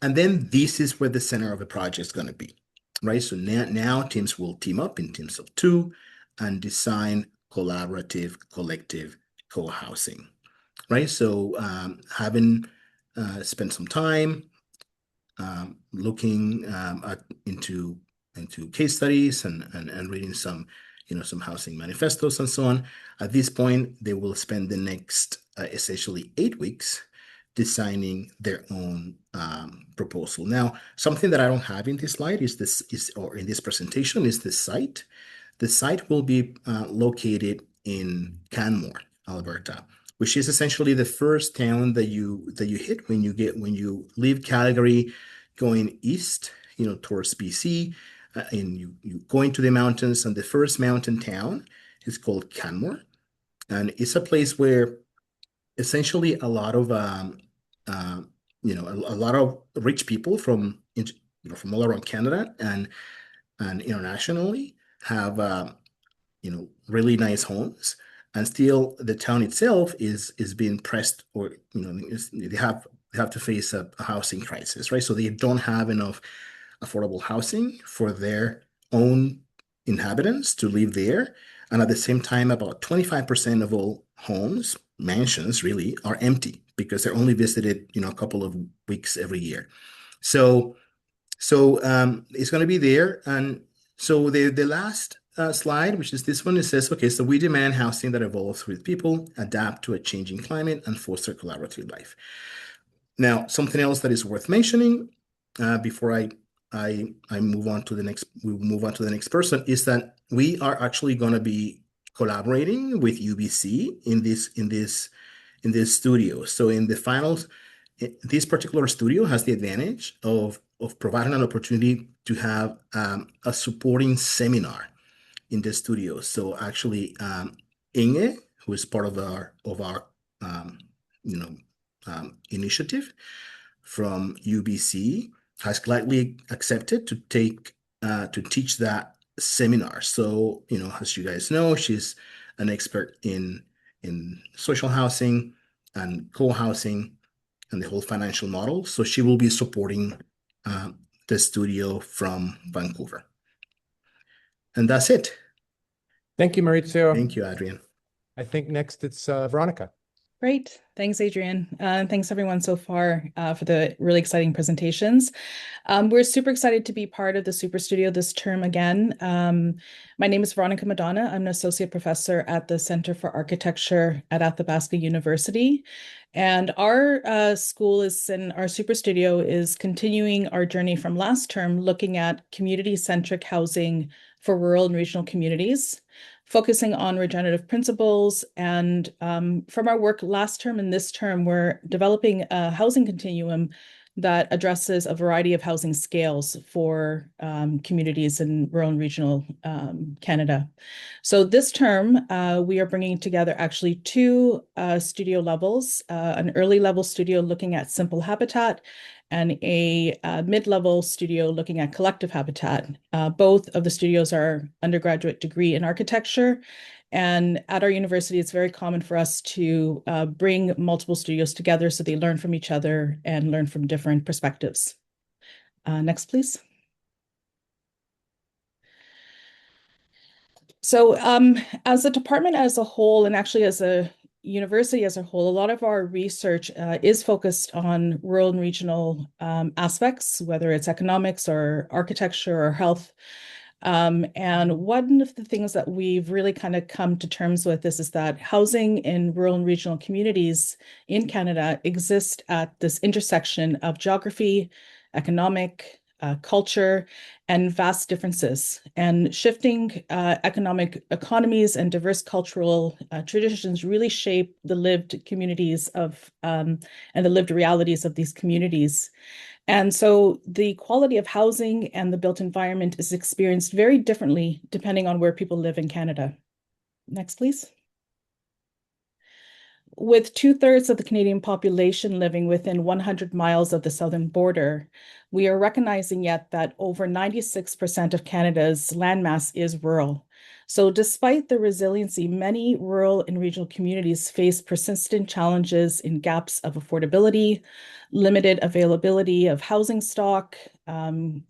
And then this is where the center of the project is going to be, right? So now teams will team up in teams of 2 and design collaborative, collective co-housing, right? So having spent some time looking into case studies and reading some housing manifestos and so on. At this point, they will spend the next essentially 8 weeks designing their own proposal. Now, something that I don't have in this slide or in this presentation is the site. The site will be located in Canmore, Alberta, which is essentially the first town that you hit when you leave Calgary, going east, towards BC, and you go into the mountains, and the first mountain town is called Canmore, and it's a place where essentially a lot of a lot of rich people from all around Canada and internationally have really nice homes, and still the town itself is being pressed, or they have to face a housing crisis, right? So they don't have enough affordable housing for their own inhabitants to live there, and at the same time, about 25% of all homes, mansions really, are empty because they're only visited a couple of weeks every year. So it's going to be there. And so the last slide, which is this one, it says, okay, so we demand housing that evolves with people, adapt to a changing climate, and foster collaborative life. Now, something else that is worth mentioning before I move on to the next person is that we are actually going to be collaborating with UBC in this studio. So in the finals, this particular studio has the advantage of providing an opportunity to have a supporting seminar in the studio. So actually, Inge, who is part of our initiative from UBC, has gladly accepted to teach that seminar. So as you guys know, she's an expert in social housing and co-housing and the whole financial model. So she will be supporting the studio from Vancouver. And that's it. Thank you, Maurizio. Thank you, Adrian. I think next it's Veronica. Great. Thanks, Adrian. And thanks everyone so far for the really exciting presentations. We're super excited to be part of the Superstudio this term again. My name is Veronica Madonna. I'm an associate professor at the Center for Architecture at Athabasca University. And our school is in our Superstudio is continuing our journey from last term, looking at community-centric housing for rural and regional communities, focusing on regenerative principles. And from our work last term and this term, we're developing a housing continuum that addresses a variety of housing scales for communities in rural and regional Canada. So this term, we are bringing together actually two studio levels, an early level studio looking at simple habitat and a mid-level studio looking at collective habitat. Both of the studios are undergraduate degree in architecture. And at our university, it's very common for us to bring multiple studios together so they learn from each other and learn from different perspectives. Next, please. So as a department as a whole, and actually as a university as a whole, a lot of our research is focused on rural and regional aspects, whether it's economics or architecture or health. And one of the things that we've really kind of come to terms with is that housing in rural and regional communities in Canada exist at this intersection of geography, economic, culture, and vast differences. And shifting economic economies and diverse cultural traditions really shape the lived communities of and the lived realities of these communities. And so the quality of housing and the built environment is experienced very differently depending on where people live in Canada. Next, please. With 2/3 of the Canadian population living within 100 miles of the southern border, we are recognizing yet that over 96% of Canada's landmass is rural. So despite the resiliency, many rural and regional communities face persistent challenges in gaps of affordability, limited availability of housing stock,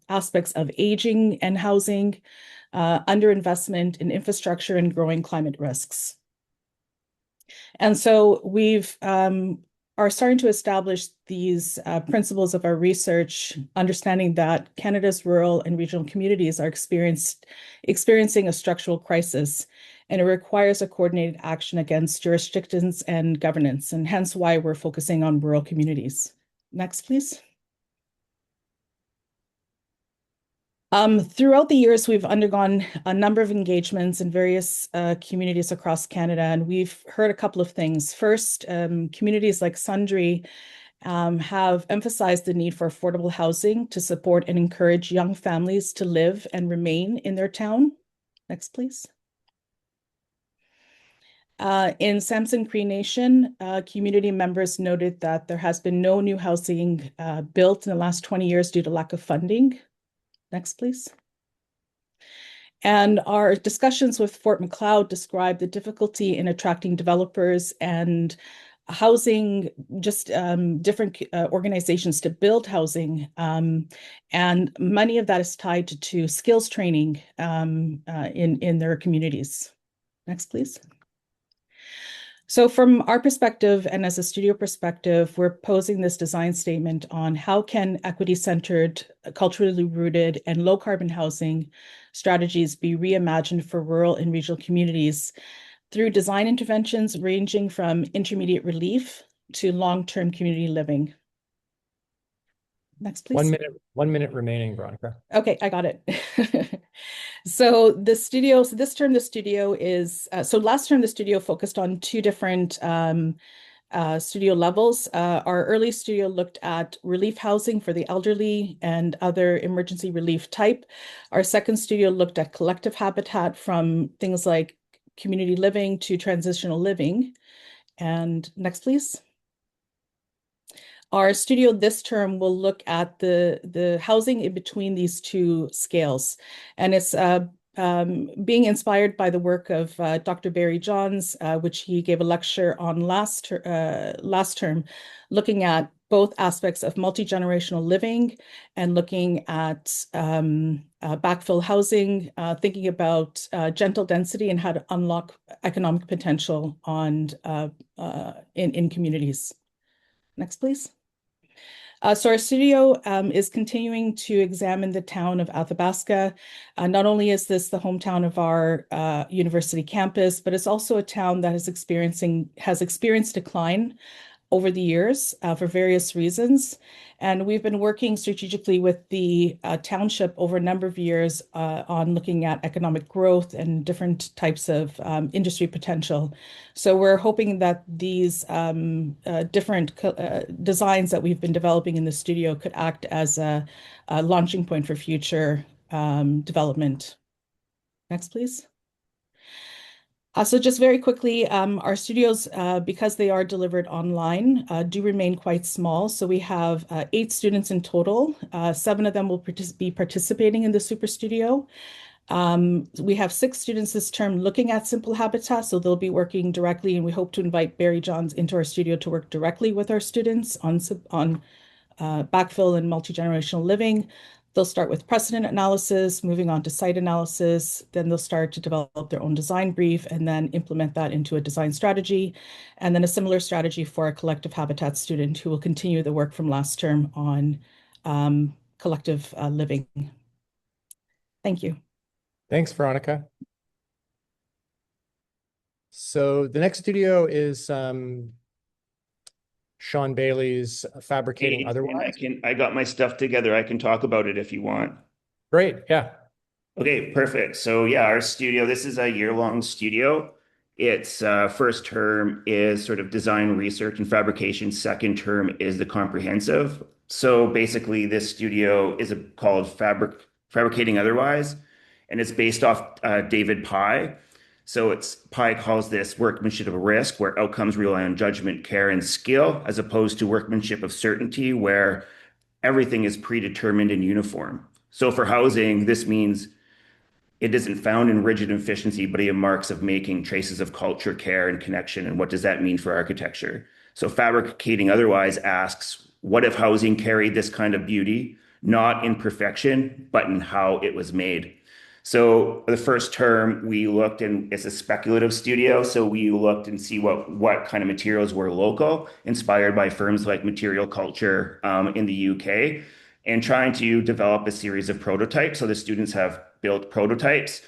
aspects of aging and housing, underinvestment in infrastructure, and growing climate risks. And so we've are starting to establish these principles of our research, understanding that Canada's rural and regional communities are experiencing a structural crisis, and it requires a coordinated action against jurisdictions and governance, and hence why we're focusing on rural communities. Next, please. Throughout the years, we've undergone a number of engagements in various communities across Canada, and we've heard a couple of things. First, communities like Sundre have emphasized the need for affordable housing to support and encourage young families to live and remain in their town. Next, please. In Samson Cree Nation, community members noted that there has been no new housing built in the last 20 years due to lack of funding. Next, please. And our discussions with Fort Macleod describe the difficulty in attracting developers and housing, just different organizations to build housing. And many of that is tied to skills training in their communities. Next, please. So from our perspective and as a studio perspective, we're posing this design statement on how can equity-centered, culturally rooted, and low-carbon housing strategies be reimagined for rural and regional communities through design interventions ranging from intermediate relief to long-term community living. Next, please. 1 minute remaining, Veronica. Okay, I got it. So this term, the studio is, so last term, the studio focused on two different studio levels. Our early studio looked at relief housing for the elderly and other emergency relief type. Our second studio looked at collective habitat from things like community living to transitional living. And next, please. Our studio this term will look at the housing in between these two scales. And it's being inspired by the work of Dr. Barry Johns, which he gave a lecture on last term, looking at both aspects of multi-generational living and looking at backfill housing, thinking about gentle density and how to unlock economic potential in communities. Next, please. So our studio is continuing to examine the town of Athabasca. Not only is this the hometown of our university campus, but it's also a town that has experienced decline over the years for various reasons. And we've been working strategically with the township over a number of years on looking at economic growth and different types of industry potential. So we're hoping that these different designs that we've been developing in the studio could act as a launching point for future development. Next, please. So just very quickly, our studios, because they are delivered online, do remain quite small. So we have 8 students in total. 7 of them will be participating in the Superstudio. We have 6 students this term looking at Simple Habitat, so they'll be working directly, and we hope to invite Barry Johns into our studio to work directly with our students on backfill and multi-generational living. They'll start with precedent analysis, moving on to site analysis. Then they'll start to develop their own design brief and then implement that into a design strategy. And then a similar strategy for a collective habitat student who will continue the work from last term on collective living. Thank you. Thanks, Veronica. So the next studio is Sean Bailey's Fabricating Hey, Otherwise. I got my stuff together. I can talk about it if you want. Great, yeah. Okay, perfect. So yeah, our studio, this is a year-long studio. Its first term is sort of design, research, and fabrication. Second term is the comprehensive. So basically, this studio is called Fabricating Otherwise, and it's based off David Pye. So Pye calls this workmanship of risk, where outcomes rely on judgment, care, and skill, as opposed to workmanship of certainty, where everything is predetermined and uniform. So for housing, this means it isn't found in rigid efficiency, but in marks of making, traces of culture, care, and connection. And what does that mean for architecture? So Fabricating Otherwise asks, what if housing carried this kind of beauty, not in perfection, but in how it was made? So the first term we looked, and it's a speculative studio. So we looked and see what kind of materials were local, inspired by firms like Material Culture in the UK, and trying to develop a series of prototypes. So the students have built prototypes.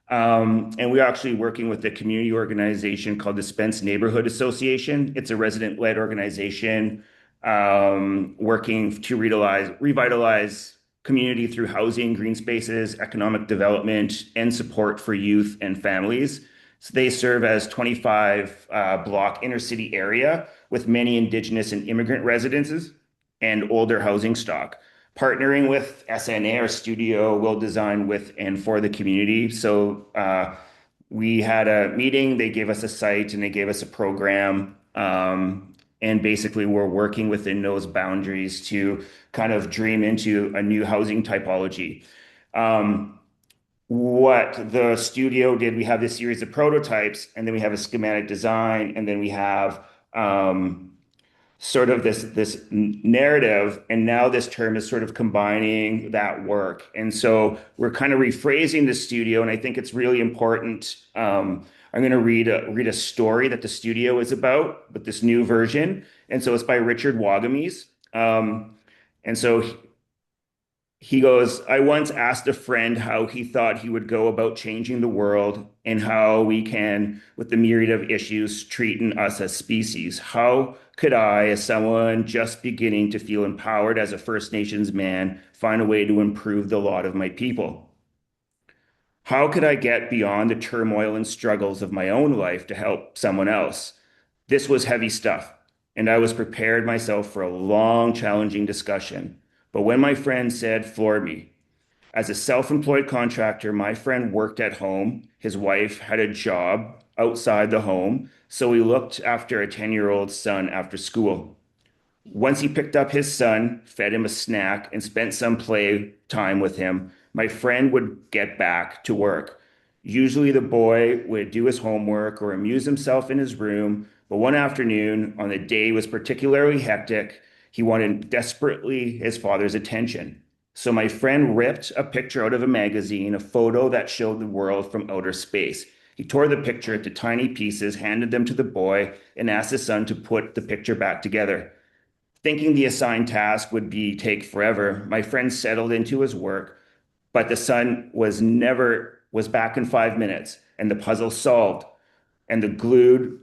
And we're actually working with a community organization called the Spence Neighborhood Association. It's a resident-led organization working to revitalize community through housing, green spaces, economic development, and support for youth and families. So they serve as 25 block inner city area with many Indigenous and immigrant residences and older housing stock. Partnering with SNA, our studio will design with and for the community. So we had a meeting, they gave us a site and they gave us a program. And basically we're working within those boundaries to kind of dream into a new housing typology. What the studio did, we have this series of prototypes, and then we have a schematic design, and then we have sort of this narrative, and now this term is sort of combining that work. And so we're kind of rephrasing the studio, and I think it's really important. I'm going to read a story that the studio is about, but this new version. And so it's by Richard Wagamies. And so he goes, I once asked a friend how he thought he would go about changing the world and how we can, with the myriad of issues treating us as species. How could I, as someone just beginning to feel empowered as a First Nations man, find a way to improve the lot of my people? How could I get beyond the turmoil and struggles of my own life to help someone else? This was heavy stuff, and I was prepared myself for a long, challenging discussion. But when my friend said, floored me. As a self-employed contractor, my friend worked at home. His wife had a job outside the home, so he looked after a 10-year-old son after school. Once he picked up his son, fed him a snack, and spent some play time with him, my friend would get back to work. Usually the boy would do his homework or amuse himself in his room, but one afternoon, on the day was particularly hectic, he wanted desperately his father's attention. So my friend ripped a picture out of a magazine, a photo that showed the world from outer space. He tore the picture into tiny pieces, handed them to the boy, and asked his son to put the picture back together. Thinking the assigned task would be take forever, my friend settled into his work, but the son was back in 5 minutes, and the puzzle solved, and the glued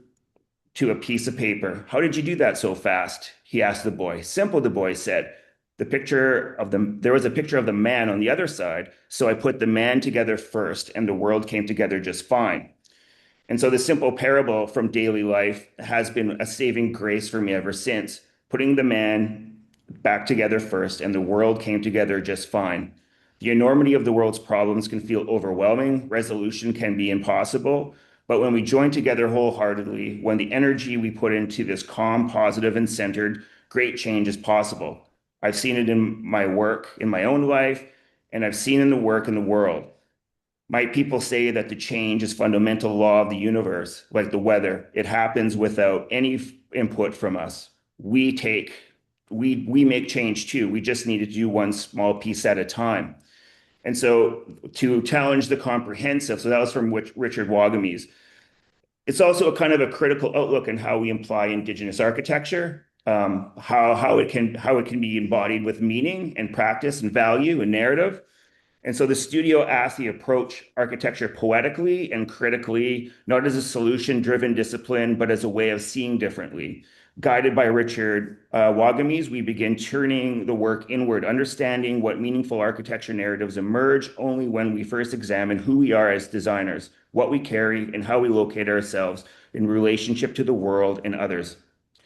to a piece of paper. How did you do that so fast? He asked the boy. Simple, the boy said. There was a picture of the man on the other side, so I put the man together first, and the world came together just fine. And so the simple parable from daily life has been a saving grace for me ever since, putting the man back together first, and the world came together just fine. The enormity of the world's problems can feel overwhelming, resolution can be impossible, but when we join together wholeheartedly, when the energy we put into this calm, positive, and centered, great change is possible. I've seen it in my work, in my own life, and I've seen in the work in the world. Might people say that the change is fundamental law of the universe, like the weather? It happens without any input from us. We make change too. We just need to do one small piece at a time. And so to challenge the comprehensive, so that was from Richard Wagamese. It's also a kind of a critical outlook on how we imply Indigenous architecture, how it can be embodied with meaning and practice and value and narrative. And so the studio asked the approach architecture poetically and critically, not as a solution-driven discipline, but as a way of seeing differently. Guided by Richard Wagamese, we begin turning the work inward, understanding what meaningful architecture narratives emerge only when we first examine who we are as designers, what we carry, and how we locate ourselves in relationship to the world and others.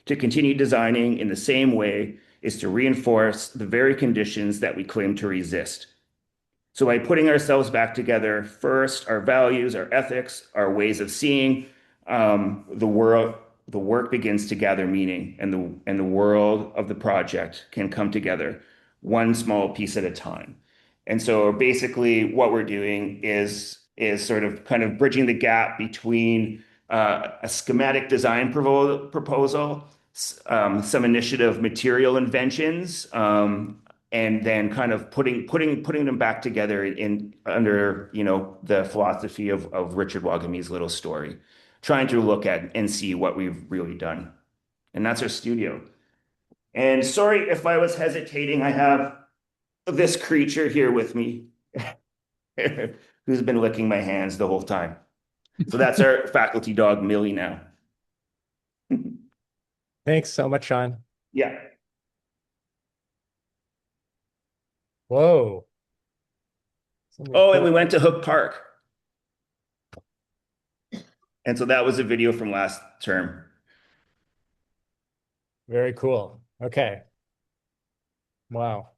To continue designing in the same way is to reinforce the very conditions that we claim to resist. So by putting ourselves back together first, our values, our ethics, our ways of seeing the work begins to gather meaning, and the world of the project can come together one small piece at a time. And so basically what we're doing is sort of kind of bridging the gap between a schematic design proposal, some initiative material inventions, and then kind of putting them back together under the philosophy of Richard Wagamese's little story, trying to look at and see what we've really done. And that's our studio. And sorry if I was hesitating, I have this creature here with me who's been licking my hands the whole time. So that's our faculty dog, Millie, now. Thanks so much, Sean. Yeah. Whoa. Oh, and we went to Hook Park. And so that was a video from last term. Very cool. Okay. Wow.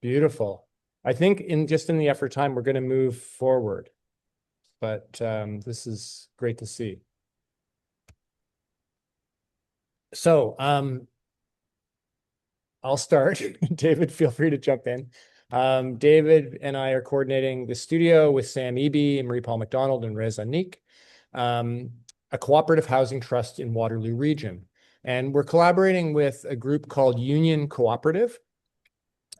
Beautiful. I think in the effort time, we're going to move forward, but this is great to see. So I'll start. David, feel free to jump in. David and I are coordinating the studio with Sam Eby and Marie-Paul McDonald and Reza Neek, a cooperative housing trust in Waterloo region. And we're collaborating with a group called Union Cooperative,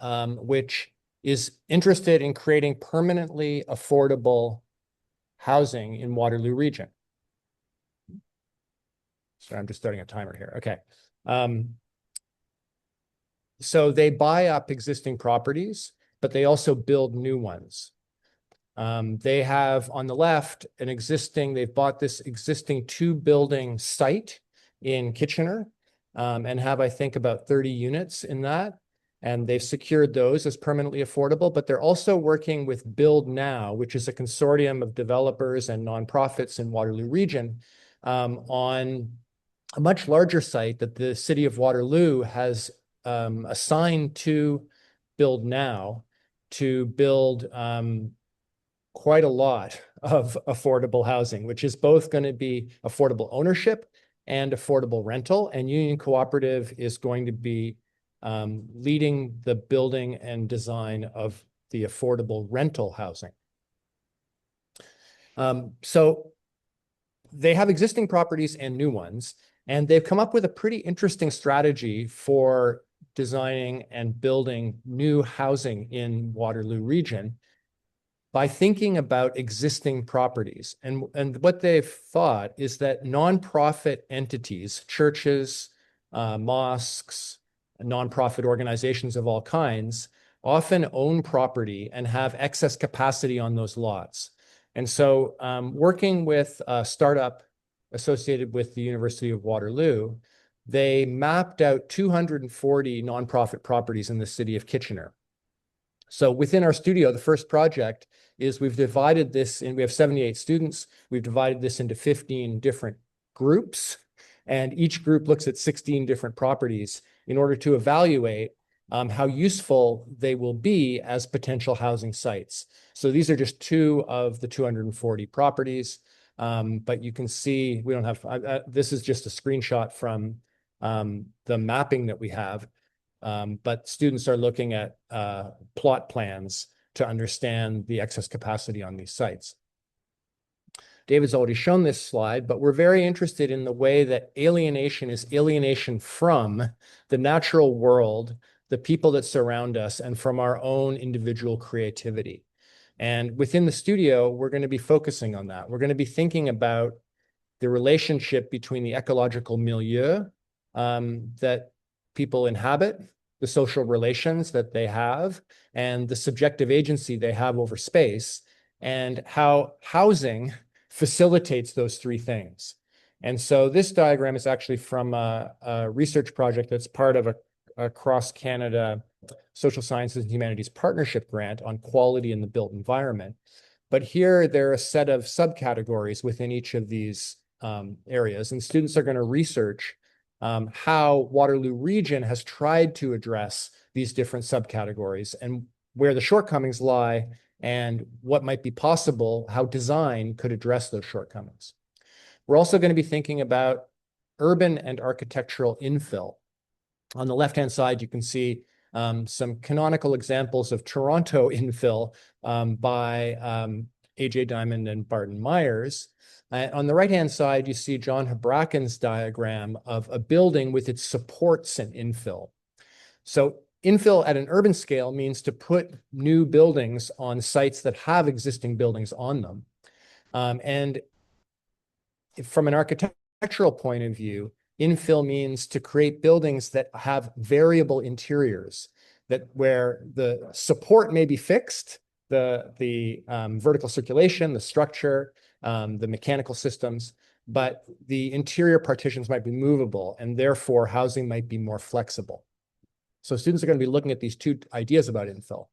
which is interested in creating permanently affordable housing in Waterloo region. Sorry, I'm just starting a timer here. Okay. So they buy up existing properties, but they also build new ones. They have on the left they've bought this existing 2-building site in Kitchener, and have, I think, about 30 units in that. And they've secured those as permanently affordable, but they're also working with Build Now, which is a consortium of developers and nonprofits in Waterloo region, on a much larger site that the city of Waterloo has assigned to Build Now to build quite a lot of affordable housing, which is both going to be affordable ownership and affordable rental. And Union Cooperative is going to be leading the building and design of the affordable rental housing. So they have existing properties and new ones, and they've come up with a pretty interesting strategy for designing and building new housing in Waterloo region by thinking about existing properties. And what they've thought is that nonprofit entities, churches, mosques, nonprofit organizations of all kinds, often own property and have excess capacity on those lots. And so working with a startup associated with the University of Waterloo, they mapped out 240 nonprofit properties in the city of Kitchener. So within our studio, the first project is we've divided this in, we have 78 students. We've divided this into 15 different groups, and each group looks at 16 different properties in order to evaluate how useful they will be as potential housing sites. So these are just two of the 240 properties, but you can see we don't have, this is just a screenshot from the mapping that we have. But students are looking at plot plans to understand the excess capacity on these sites. David's already shown this slide, but we're very interested in the way that alienation is alienation from the natural world, the people that surround us, and from our own individual creativity. And within the studio, we're going to be focusing on that. We're going to be thinking about the relationship between the ecological milieu that people inhabit, the social relations that they have, and the subjective agency they have over space, and how housing facilitates those three things. And so this diagram is actually from a research project that's part of a cross-Canada social sciences and humanities partnership grant on quality in the built environment. But here there are a set of subcategories within each of these areas, and students are going to research how Waterloo region has tried to address these different subcategories and where the shortcomings lie and what might be possible, how design could address those shortcomings. We're also going to be thinking about urban and architectural infill. On the left-hand side, you can see some canonical examples of Toronto infill by A.J. Diamond and Barton Myers. On the right-hand side, you see John Habraken's diagram of a building with its supports and infill. So infill at an urban scale means to put new buildings on sites that have existing buildings on them. And from an architectural point of view, infill means to create buildings that have variable interiors, that where the support may be fixed, the vertical circulation, the structure, the mechanical systems, but the interior partitions might be movable, and therefore housing might be more flexible. So students are going to be looking at these two ideas about infill.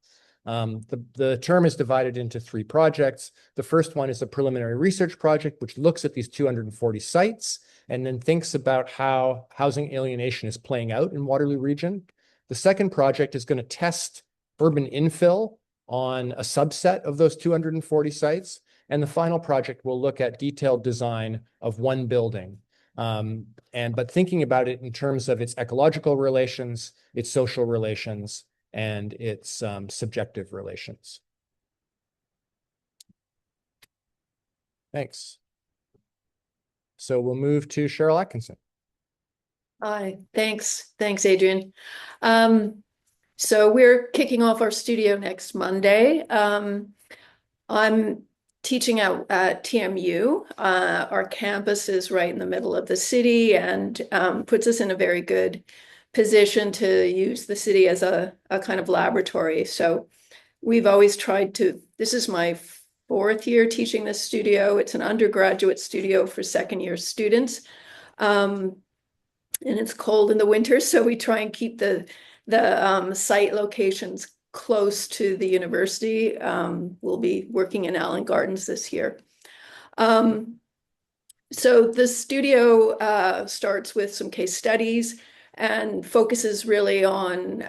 The term is divided into three projects. The first one is a preliminary research project, which looks at these 240 sites and then thinks about how housing alienation is playing out in Waterloo region. The second project is going to test urban infill on a subset of those 240 sites. And the final project will look at detailed design of one building, but thinking about it in terms of its ecological relations, its social relations, and its subjective relations. Thanks. So we'll move to Cheryl Atkinson. Hi, thanks, Adrian. So we're kicking off our studio next Monday. I'm teaching out at TMU. Our campus is right in the middle of the city and puts us in a very good position to use the city as a kind of laboratory. So we've always tried to, this is my fourth year teaching this studio. It's an undergraduate studio for second-year students. And it's cold in the winter, so we try and keep the site locations close to the university. We'll be working in Allen Gardens this year. So the studio starts with some case studies and focuses really on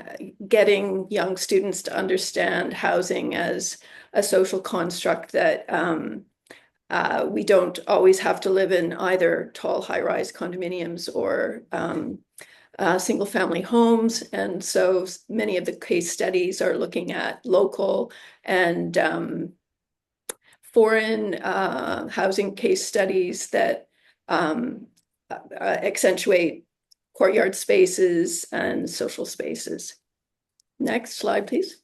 getting young students to understand housing as a social construct that we don't always have to live in either tall high-rise condominiums or single-family homes. And so many of the case studies are looking at local and foreign housing case studies that accentuate courtyard spaces and social spaces. Next slide, please.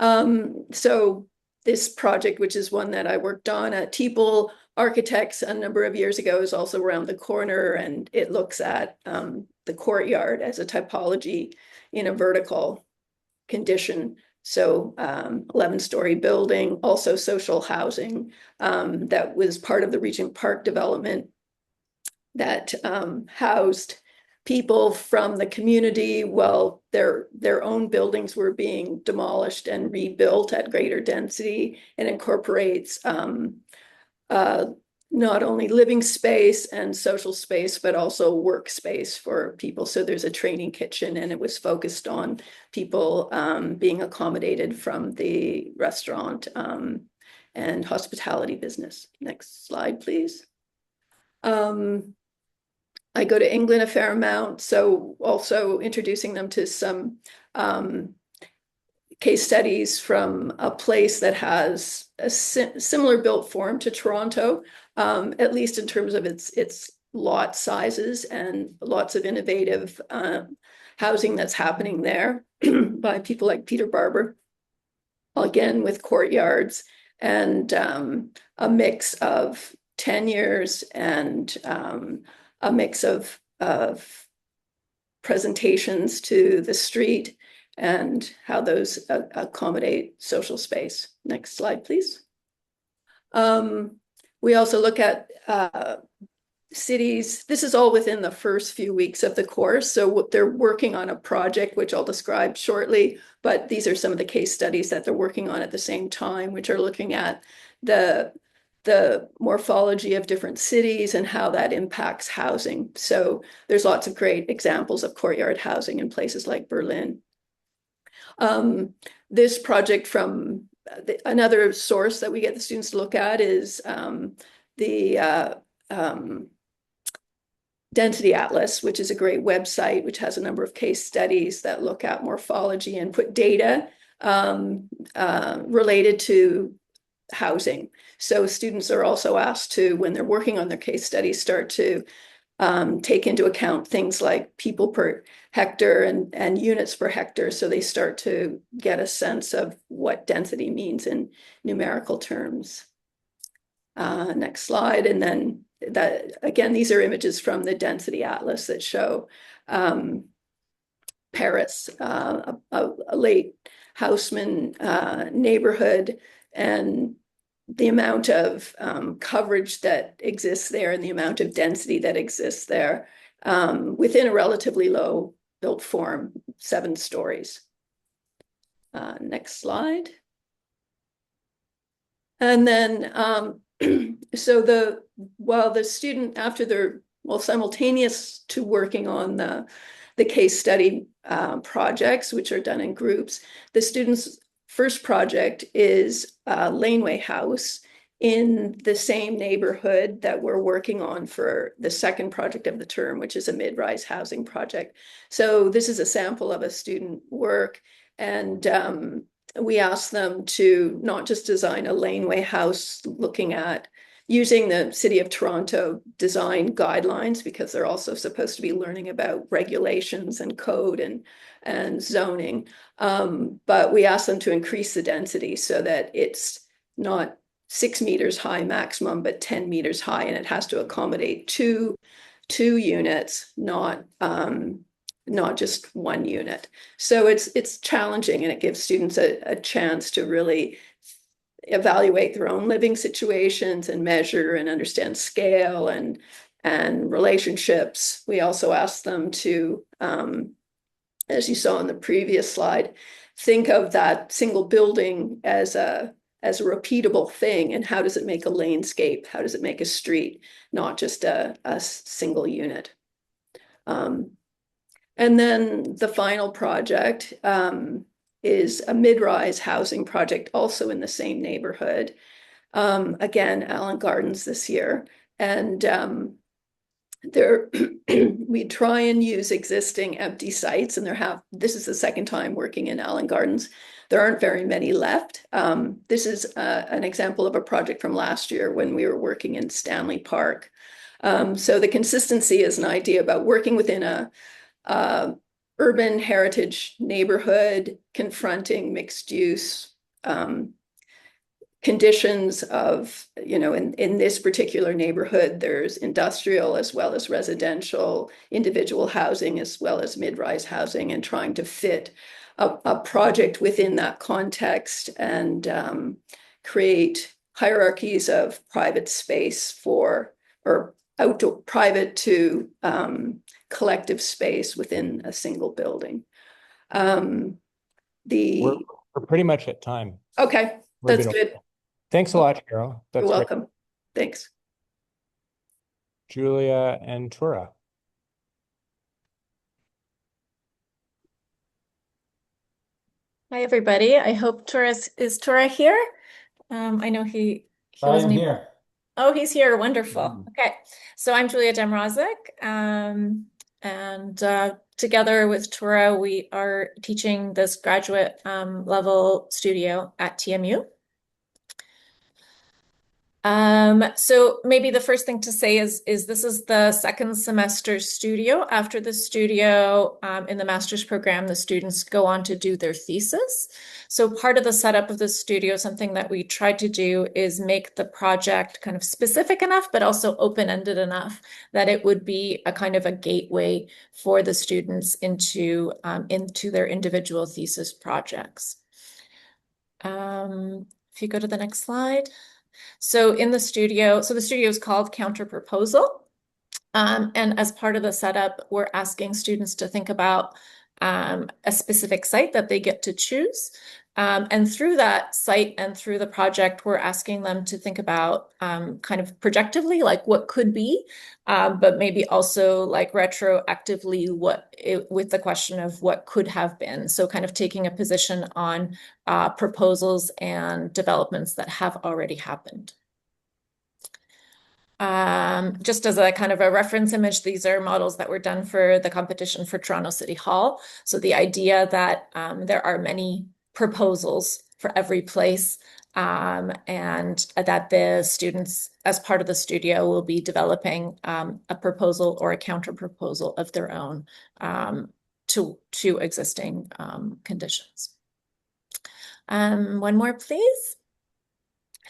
So this project, which is one that I worked on at Teeple Architects a number of years ago, is also around the corner, and it looks at the courtyard as a typology in a vertical condition. So 11-story building, also social housing that was part of the Regent Park development that housed people from the community while their own buildings were being demolished and rebuilt at greater density, and incorporates not only living space and social space, but also workspace for people. So there's a training kitchen, and it was focused on people being accommodated from the restaurant and hospitality business. Next slide, please. I go to England a fair amount, so also introducing them to some case studies from a place that has a similar built form to Toronto, at least in terms of its lot sizes, and lots of innovative housing that's happening there by people like Peter Barber, again with courtyards and a mix of tenures and a mix of presentations to the street and how those accommodate social space. Next slide, please. We also look at cities. This is all within the first few weeks of the course. So they're working on a project, which I'll describe shortly, but these are some of the case studies that they're working on at the same time, which are looking at the morphology of different cities and how that impacts housing. So there's lots of great examples of courtyard housing in places like Berlin. This project from another source that we get the students to look at is the Density Atlas, which is a great website, which has a number of case studies that look at morphology and put data related to housing. So students are also asked to, when they're working on their case studies, start to take into account things like people per hectare and units per hectare. So they start to get a sense of what density means in numerical terms. Next slide. And then that, again, these are images from the Density Atlas that show Paris, a late Haussmann neighborhood, and the amount of coverage that exists there and the amount of density that exists there within a relatively low built form, 7 stories. Next slide. And then, so while the student, after they're, well, simultaneous to working on the case study projects, which are done in groups, the students' first project is a laneway house in the same neighborhood that we're working on for the second project of the term, which is a mid-rise housing project. So this is a sample of a student work, and we asked them to not just design a laneway house looking at using the City of Toronto design guidelines, because they're also supposed to be learning about regulations and code and zoning. But we asked them to increase the density so that it's not 6 meters high maximum, but 10 meters high, and it has to accommodate two units, not just one unit. So it's challenging, and it gives students a chance to really evaluate their own living situations and measure and understand scale and relationships. We also asked them to, as you saw in the previous slide, think of that single building as a repeatable thing, and how does it make a landscape? How does it make a street, not just a single unit? And then the final project is a mid-rise housing project, also in the same neighborhood. Again, Allen Gardens this year. And there we try and use existing empty sites, and this is the second time working in Allen Gardens. There aren't very many left. This is an example of a project from last year when we were working in Stanley Park. So the consistency is an idea about working within a urban heritage neighborhood, confronting mixed use conditions of, in this particular neighborhood, there's industrial as well as residential, individual housing as well as mid-rise housing, and trying to fit a project within that context and create hierarchies of private space or outdoor private to collective space within a single building. We're pretty much at time. Okay, that's good. Thanks a lot, Cheryl. You're welcome. Thanks. Julia and Tura. Hi, everybody. I hope is Tura here? I know he wasn't here. Oh, he's here. Wonderful. Okay. So I'm Julia Demrozic, and together with Tura, we are teaching this graduate level studio at TMU. So maybe the first thing to say is this is the second semester studio. After the studio, in the master's program, the students go on to do their thesis. So part of the setup of the studio, something that we tried to do is make the project kind of specific enough, but also open-ended enough that it would be a kind of a gateway for the students into their individual thesis projects. If you go to the next slide. So the studio is called Counter Proposal. And as part of the setup, we're asking students to think about a specific site that they get to choose. And through that site and through the project, we're asking them to think about kind of projectively, like what could be, but maybe also like retroactively with the question of what could have been. So kind of taking a position on proposals and developments that have already happened. Just as a kind of a reference image, these are models that were done for the competition for Toronto City Hall. So the idea that there are many proposals for every place, and that the students, as part of the studio, will be developing a proposal or a counter proposal of their own to existing conditions. One more, please.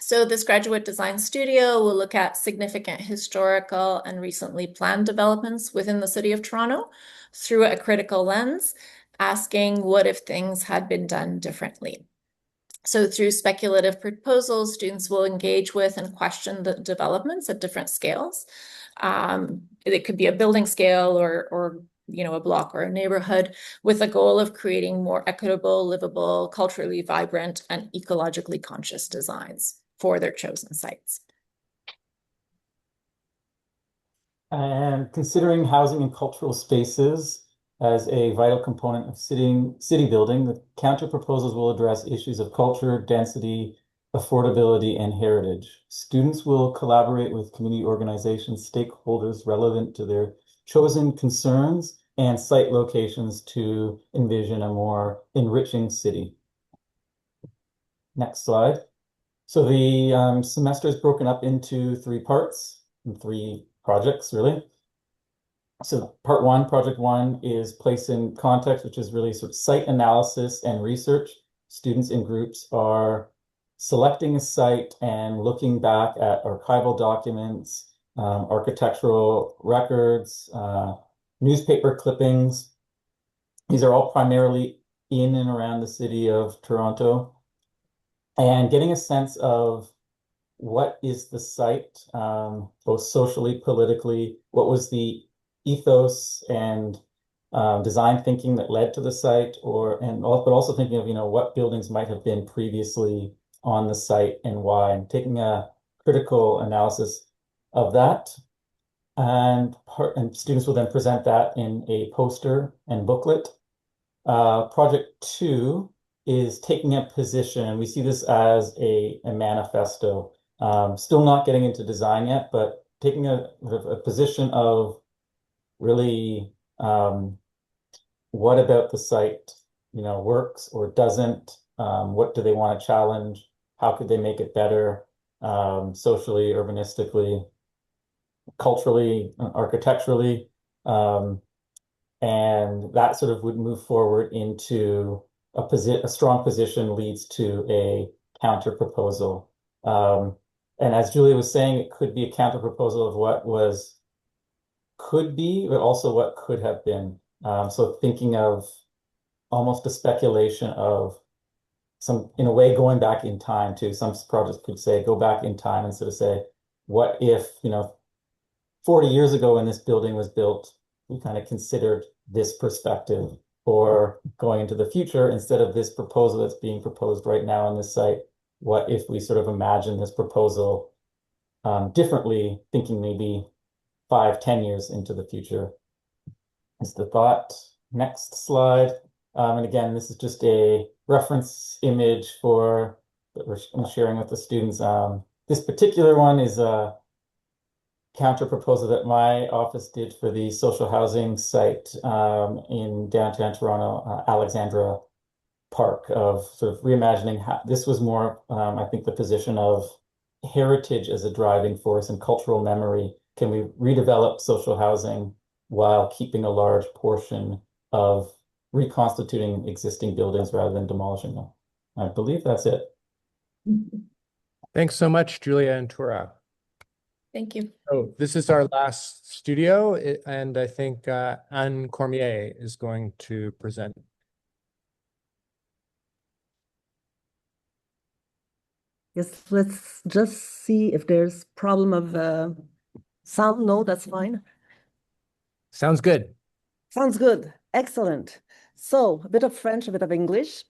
So this graduate design studio will look at significant historical and recently planned developments within the city of Toronto through a critical lens, asking what if things had been done differently. So through speculative proposals, students will engage with and question the developments at different scales. It could be a building scale or a block or a neighborhood, with the goal of creating more equitable, livable, culturally vibrant, and ecologically conscious designs for their chosen sites. And considering housing and cultural spaces as a vital component of city building, the counter proposals will address issues of culture, density, affordability, and heritage. Students will collaborate with community organizations, stakeholders relevant to their chosen concerns, and site locations to envision a more enriching city. Next slide. So the semester is broken up into 3 parts and 3 projects, really. So project one is place in context, which is really sort of site analysis and research. Students in groups are selecting a site and looking back at archival documents, architectural records, newspaper clippings. These are all primarily in and around the city of Toronto. And getting a sense of what is the site, both socially, politically, what was the ethos and design thinking that led to the site, but also thinking of, what buildings might have been previously on the site and why, and taking a critical analysis of that. And students will then present that in a poster and booklet. Project 2 is taking a position, and we see this as a manifesto. Still not getting into design yet, but taking a position of really what about the site, works or doesn't? What do they want to challenge? How could they make it better, socially, urbanistically, culturally, architecturally? And that sort of would move forward into a strong position leads to a counter proposal. And as Julia was saying, it could be a counter proposal of what could be, but also what could have been. So thinking of almost a speculation of in a way, going back in time too. Some projects could say, go back in time and sort of say, what if, 40 years ago when this building was built, we kind of considered this perspective, or going into the future, instead of this proposal that's being proposed right now on this site, what if we sort of imagine this proposal differently, thinking maybe 5-10 years into the future is the thought. Next slide. And again, this is just a reference image that we're sharing with the students. This particular one is a counter proposal that my office did for the social housing site in downtown Toronto, Alexandra Park, of sort of reimagining how this was more, I think, the position of heritage as a driving force and cultural memory. Can we redevelop social housing while keeping a large portion of reconstituting existing buildings rather than demolishing them? I believe that's it. Thanks so much, Julia and Tura. Thank you. Oh, this is our last studio, and I think Anne Cormier is going to present. Yes, let's just see if there's problem of sound. No, that's fine. Sounds good. Sounds good. Excellent. So a bit of French, a bit of English.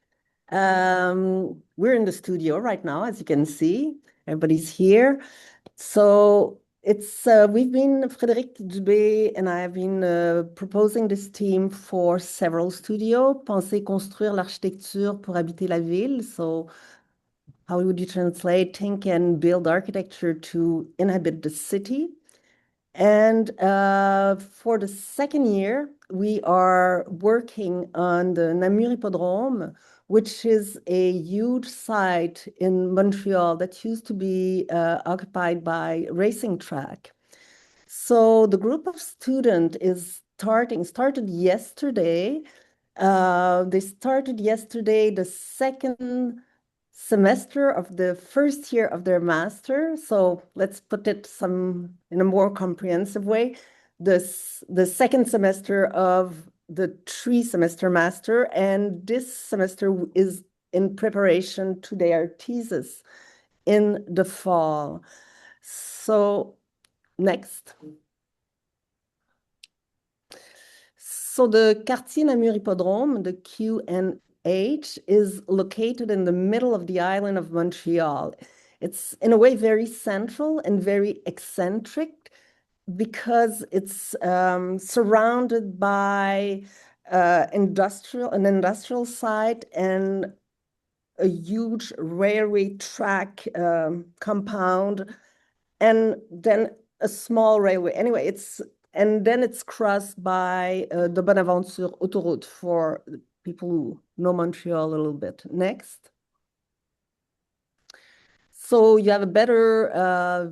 We're in the studio right now, as you can see. Everybody's here. So we've been, Frédéric Dubé and I have been proposing this team for several studios. Penser construire l'architecture pour habiter la ville. So how would you translate think and build architecture to inhabit the city? And for the second year, we are working on the Namur Hippodrome, which is a huge site in Montreal that used to be occupied by racing track. So the group of students started yesterday. They started yesterday the second semester of the first year of their master. So let's put it in a more comprehensive way. The second semester of the 3-semester master, and this semester is in preparation to their thesis in the fall. So next. So the Quartier Namur Hippodrome, the QNH, is located in the middle of the island of Montreal. It's in a way very central and very eccentric because it's surrounded by an industrial site and a huge railway track compound, and then a small railway. Anyway, and then it's crossed by the Bonaventure Autoroute for people who know Montreal a little bit. Next. So you have a better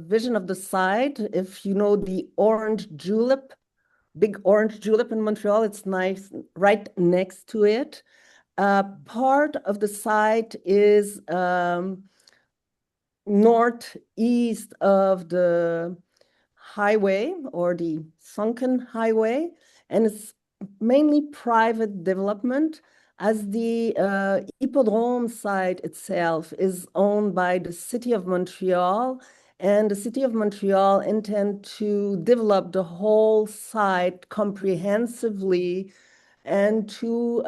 vision of the site. If you know the orange julep, big orange julep in Montreal, it's nice right next to it. Part of the site is northeast of the highway or the sunken highway, and it's mainly private development, as the Hippodrome site itself is owned by the City of Montreal, and the City of Montreal intend to develop the whole site comprehensively and to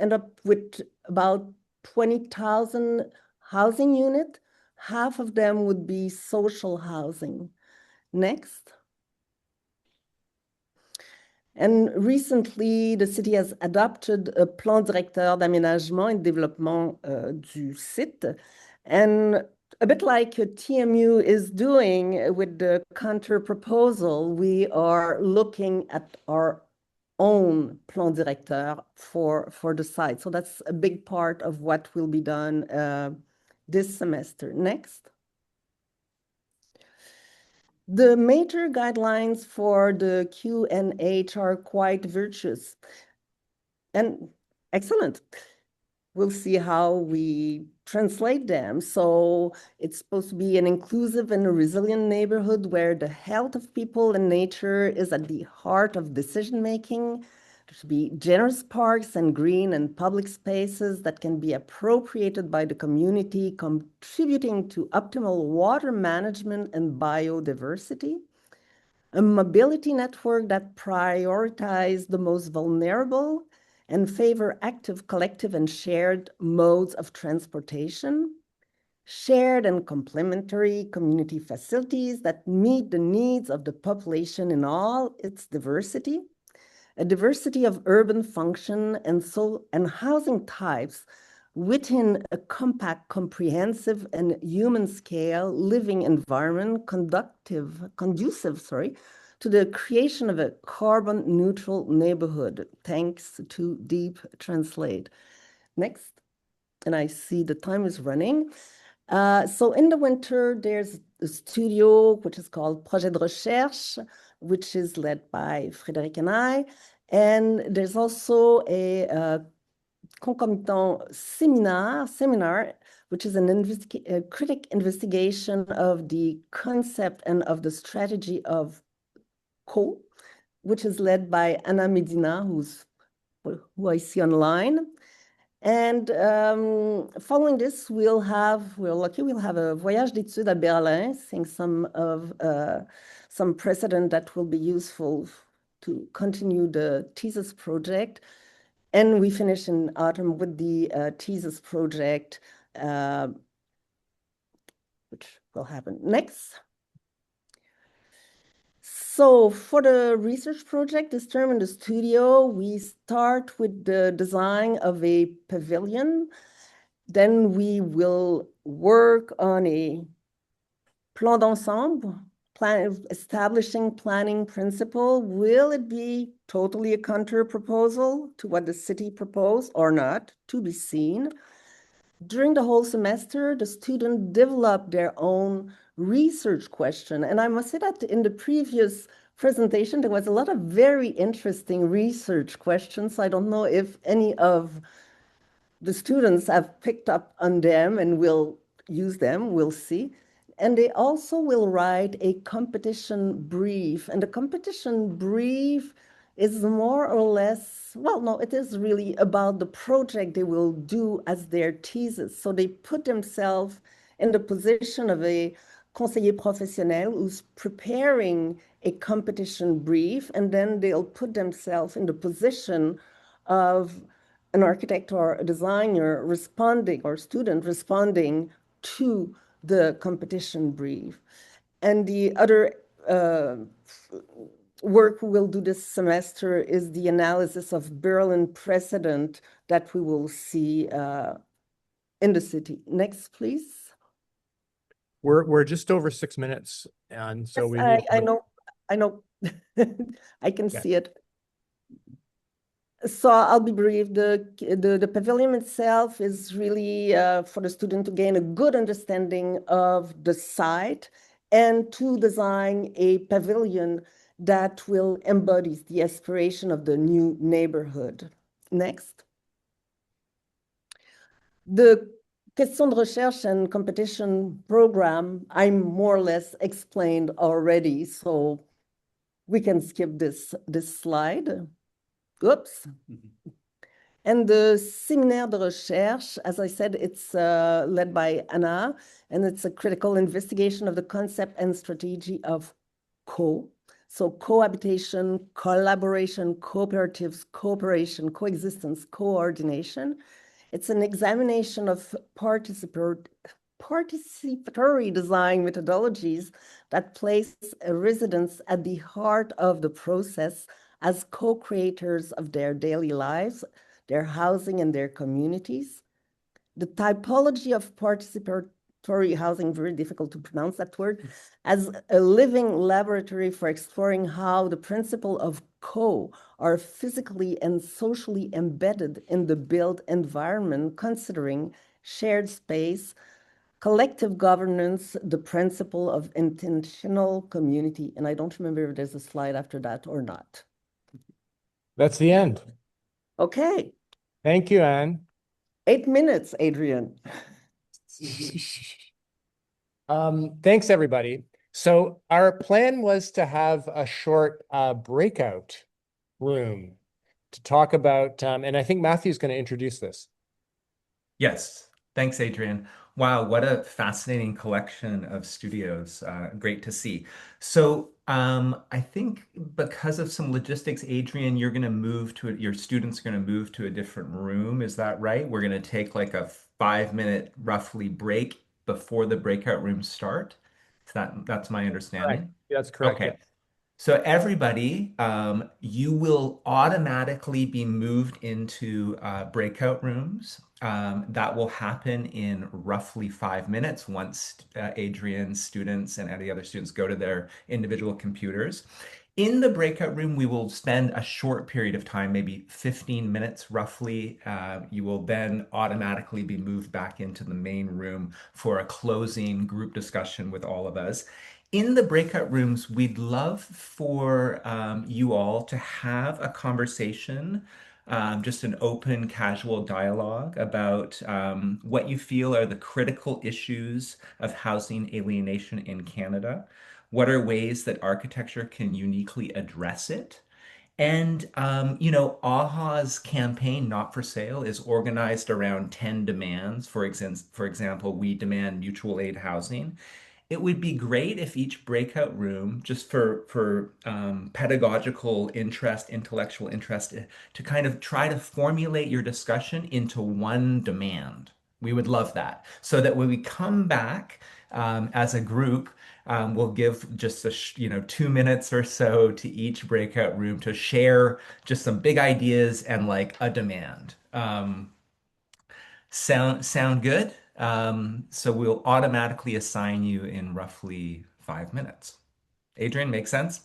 end up with about 20,000 housing units. Half of them would be social housing. Next. And recently, the city has adopted a plan directeur d'aménagement et de développement du site. And a bit like TMU is doing with the counter proposal, we are looking at our own plan directeur for the site. So that's a big part of what will be done this semester. Next. The major guidelines for the QNH are quite virtuous and excellent. We'll see how we translate them. So it's supposed to be an inclusive and a resilient neighborhood where the health of people and nature is at the heart of decision-making. There should be generous parks and green and public spaces that can be appropriated by the community, contributing to optimal water management and biodiversity. A mobility network that prioritizes the most vulnerable and favor active, collective, and shared modes of transportation, shared and complementary community facilities that meet the needs of the population in all its diversity, a diversity of urban function and housing types within a compact, comprehensive, and human scale living environment conducive to the creation of a carbon neutral neighborhood, thanks to Deep Translate. Next. And I see the time is running. So in the winter, there's a studio which is called Projet de Recherche, which is led by Frédéric and I. And there's also a concomitant seminar, which is a critic investigation of the concept and of the strategy of Co, which is led by Anna Medina, who I see online. And following this, we're lucky, we'll have a voyage d'études à Berlin, seeing some precedent that will be useful to continue the thesis project. And we finish in autumn with the thesis project, which will happen next. So for the research project this term in the studio, we start with the design of a pavilion. Then we will work on a plan d'ensemble, establishing planning principle. Will it be totally a counter proposal to what the city proposed or not? To be seen. During the whole semester, the students develop their own research question. And I must say that in the previous presentation, there was a lot of very interesting research questions. I don't know if any of the students have picked up on them and will use them, we'll see. And they also will write a competition brief. And the competition brief is more or less, well, no, it is really about the project they will do as their thesis. So they put themselves in the position of a conseiller professionnel who's preparing a competition brief, and then they'll put themselves in the position of an architect or a designer responding, or student responding to the competition brief. And the other work we will do this semester is the analysis of Berlin precedent that we will see in the city. Next, please. We're just over 6 minutes, and so we need I know, I can Yeah. see it. So I'll be brief. The pavilion itself is really for the student to gain a good understanding of the site and to design a pavilion that will embody the aspiration of the new neighborhood. Next. The question de recherche and competition program, I more or less explained already, so we can skip this slide. Oops. And the séminaire de recherche, as I said, it's led by Anna, and it's a critical investigation of the concept and strategy of co. So cohabitation, collaboration, cooperatives, cooperation, coexistence, coordination. It's an examination of participatory design methodologies that place residents at the heart of the process as co-creators of their daily lives, their housing, and their communities. The typology of housing, very difficult to pronounce that word, as a living laboratory for exploring how the principle of are physically and socially embedded in the built environment, considering shared space, collective governance, the principle of intentional community. And I don't remember if there's a slide after that or not. That's the end. Okay. Thank you, Anne. 8 minutes, Adrian. Thanks, everybody. So our plan was to have a short breakout room to talk about, and I think Matthew's going to introduce this. Yes, thanks, Adrian. Wow, what a fascinating collection of studios. Great to see. So I think because of some logistics, Adrian, you're going to move to your students are going to move to a different room. Is that right? We're going to take like a 5 minute roughly break before the breakout rooms start. That's my understanding? Correct. That's correct. Okay. Yeah. So everybody, you will automatically be moved into breakout rooms. That will happen in roughly 5 minutes once Adrian's students and any other students go to their individual computers. In the breakout room, we will spend a short period of time, maybe 15 minutes roughly. You will then automatically be moved back into the main room for a closing group discussion with all of us. In the breakout rooms, we'd love for you all to have a conversation, just an open, casual dialogue about what you feel are the critical issues of housing alienation in Canada. What are ways that architecture can uniquely address it? And, AHA's campaign, Not for Sale, is organized around 10 demands. For example, we demand mutual aid housing. It would be great if each breakout room, just for pedagogical interest, intellectual interest, to kind of try to formulate your discussion into one demand. We would love that, so that when we come back as a group, we'll give just 2 minutes or so to each breakout room to share just some big ideas and like a demand. Sound good? So we'll automatically assign you in roughly 5 minutes. Adrian, make sense?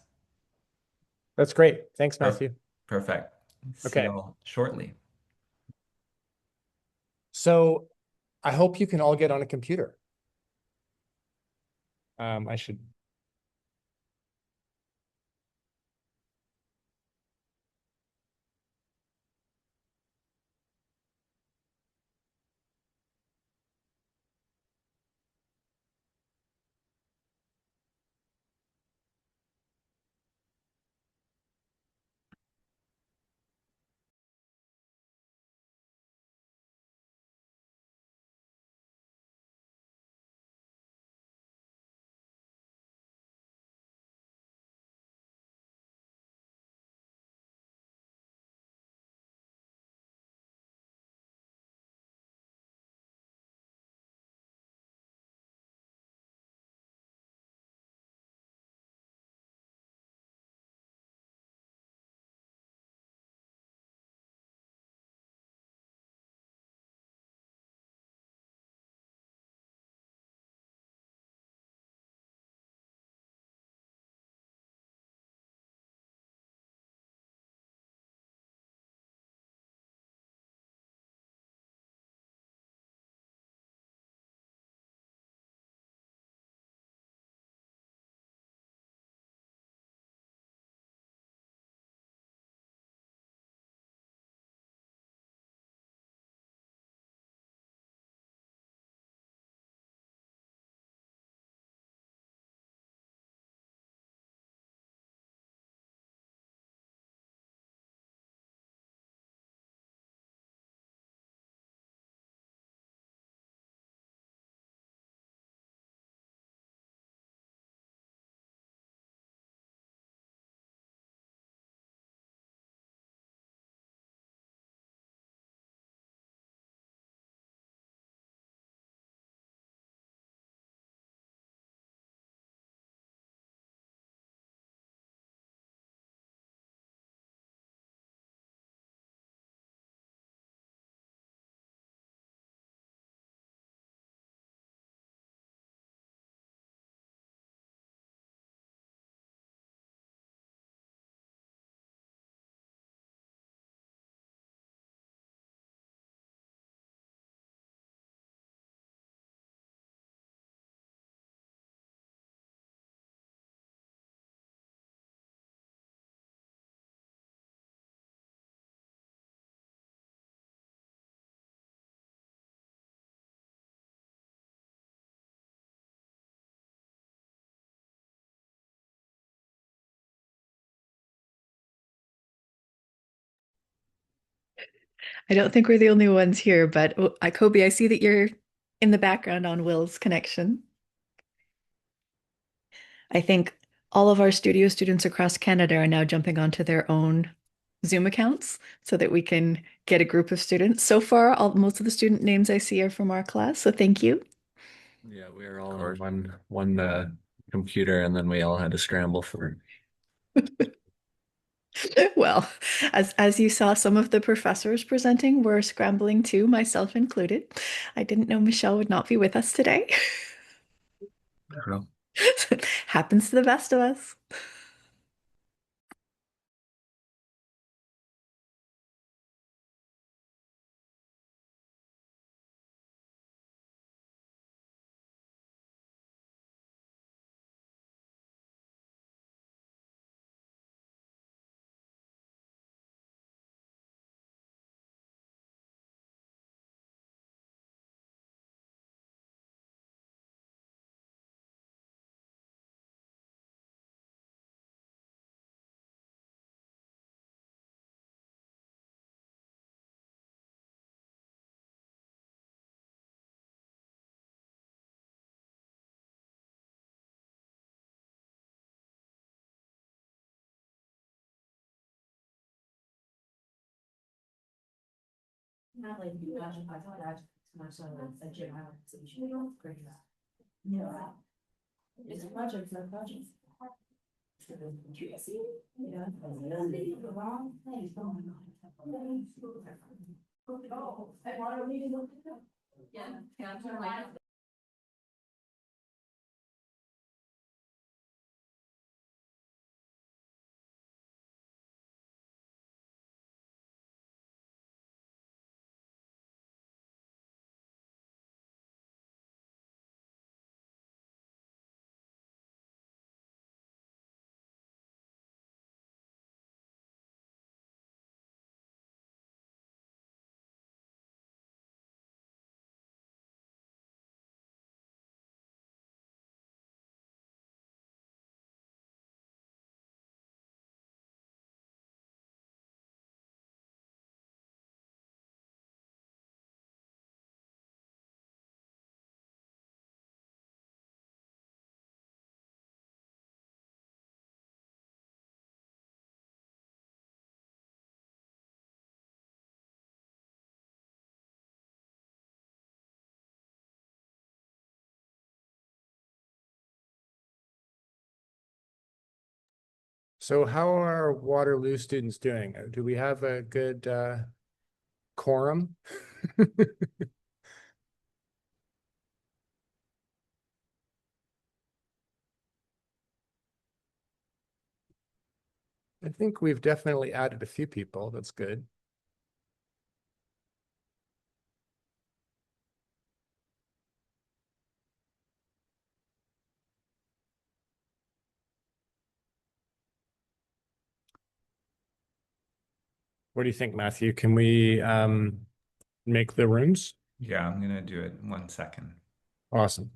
That's great. Thanks, Per- Matthew. Perfect. See Okay. y'all shortly. So I hope you can all get on a computer. I should I don't think we're the only ones here, but Kobe, I see that you're in the background on Will's connection. I think all of our studio students across Canada are now jumping onto their own Zoom accounts so that we can get a group of students. So far, most of the student names I see are from our class, so thank you. Yeah, we were all on one computer, and then we all had to scramble for. Well, as you saw, some of the professors presenting were scrambling too, myself included. I didn't know Michelle would not be with us today. Well, Happens to the best of us. So how are Waterloo students doing? Do we have a good quorum? I think we've definitely added a few people. That's good. What do you think, Matthew? Can we make the rooms? Yeah, I'm gonna do it 1 second. Awesome.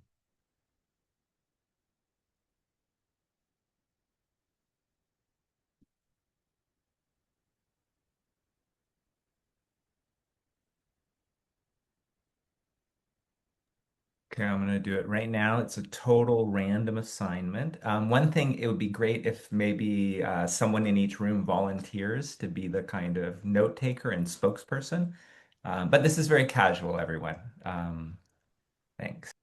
Okay, I'm going to do it right now. It's a total random assignment. One thing, it would be great if maybe someone in each room volunteers to be the kind of note taker and spokesperson. But this is very casual, everyone. Thanks.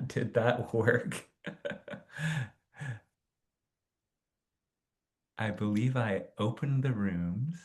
Did that work? I believe I opened the rooms.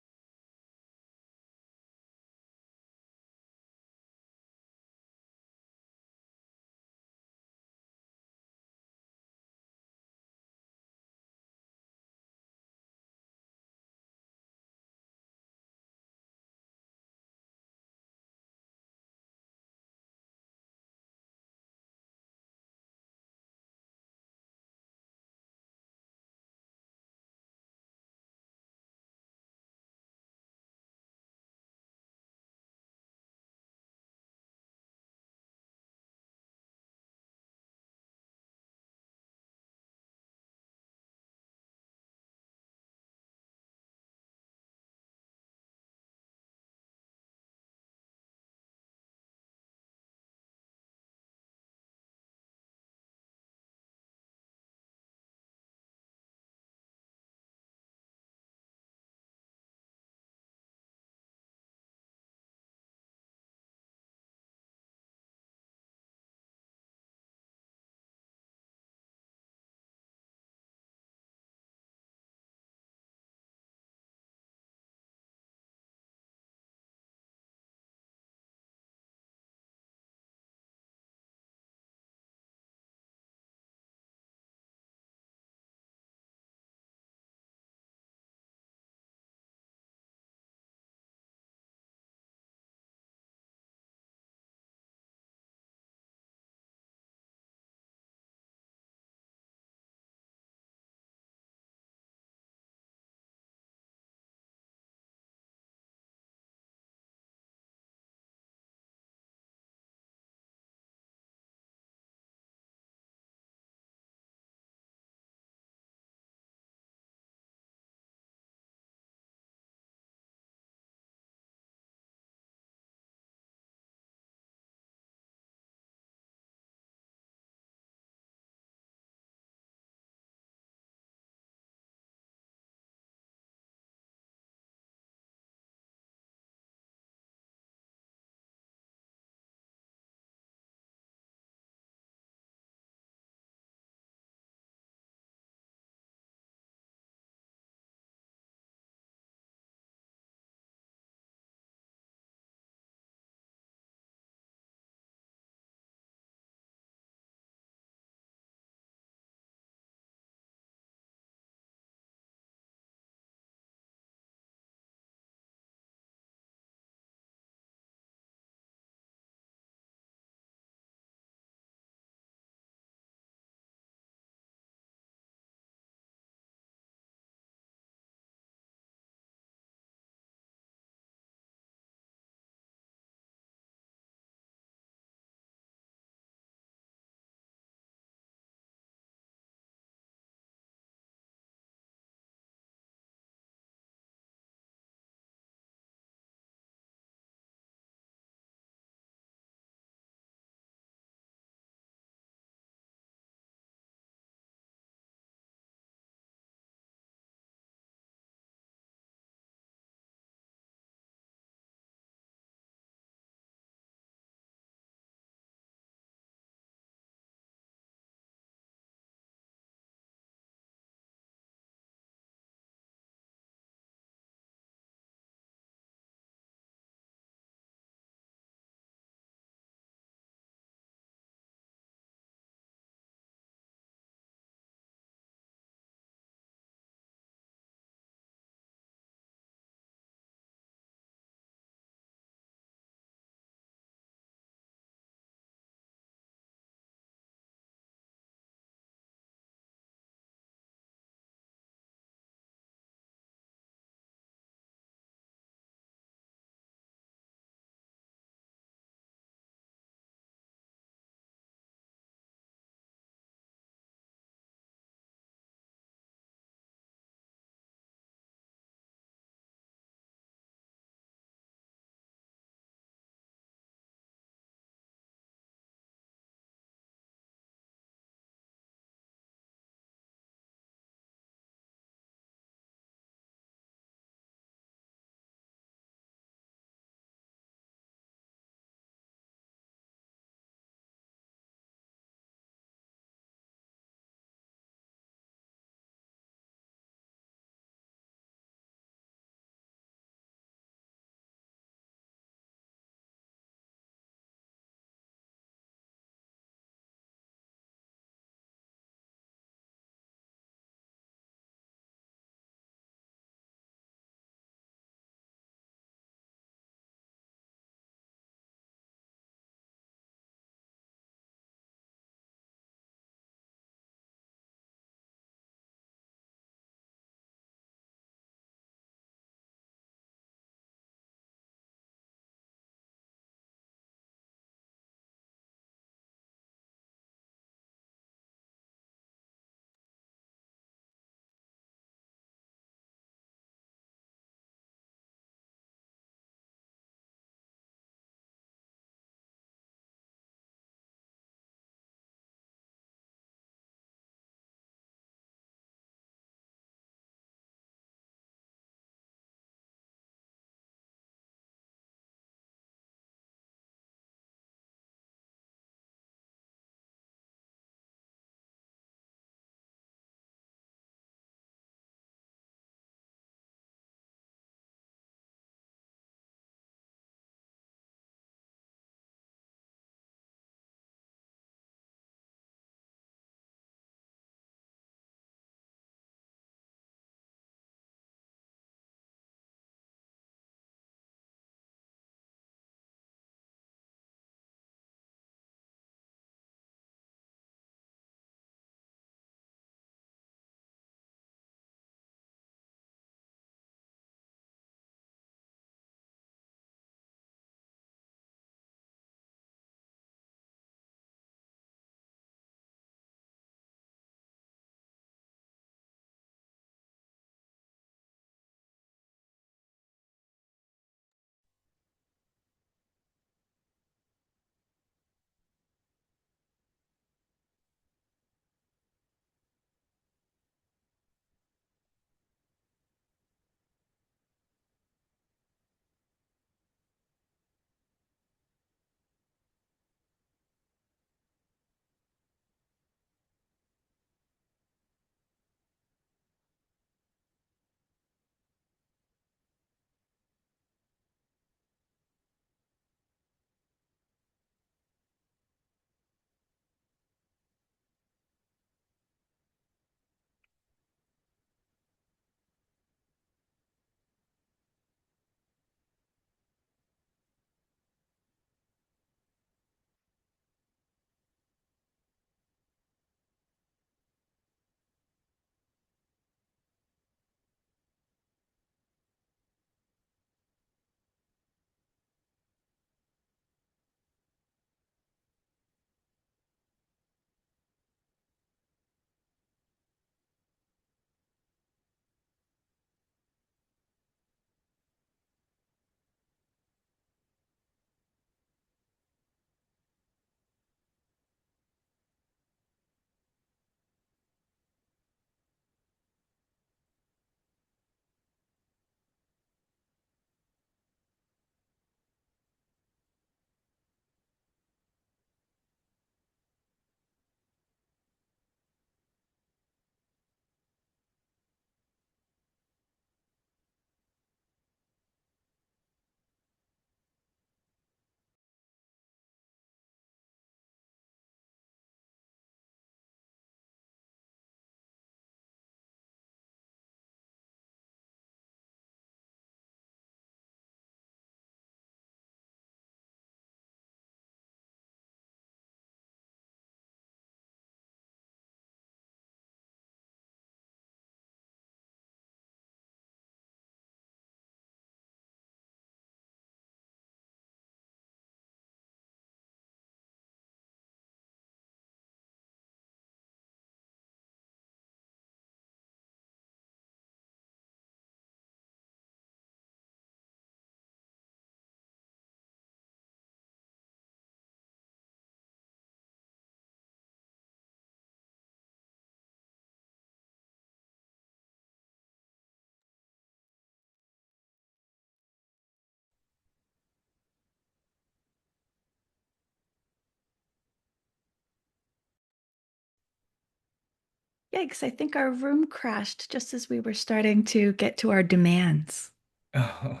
Yikes, I think our room crashed just as we were starting to get to our demands. Oh,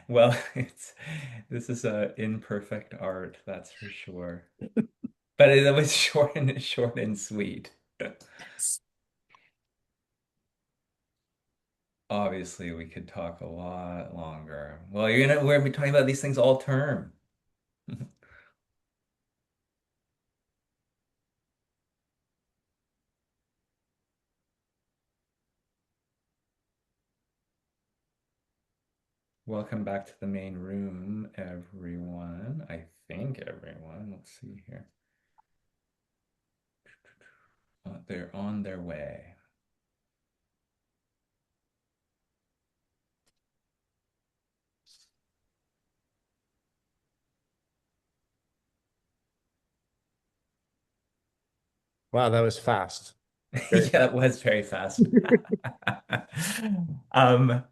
well, this is a imperfect art, that's for sure. But it was short and sweet. Obviously, we could talk a lot longer. Well, we're gonna be talking about these things all term. Welcome back to the main room, everyone. I think everyone. Let's see here. They're on their way. Wow, that was fast. Yeah, it was very fast. Um,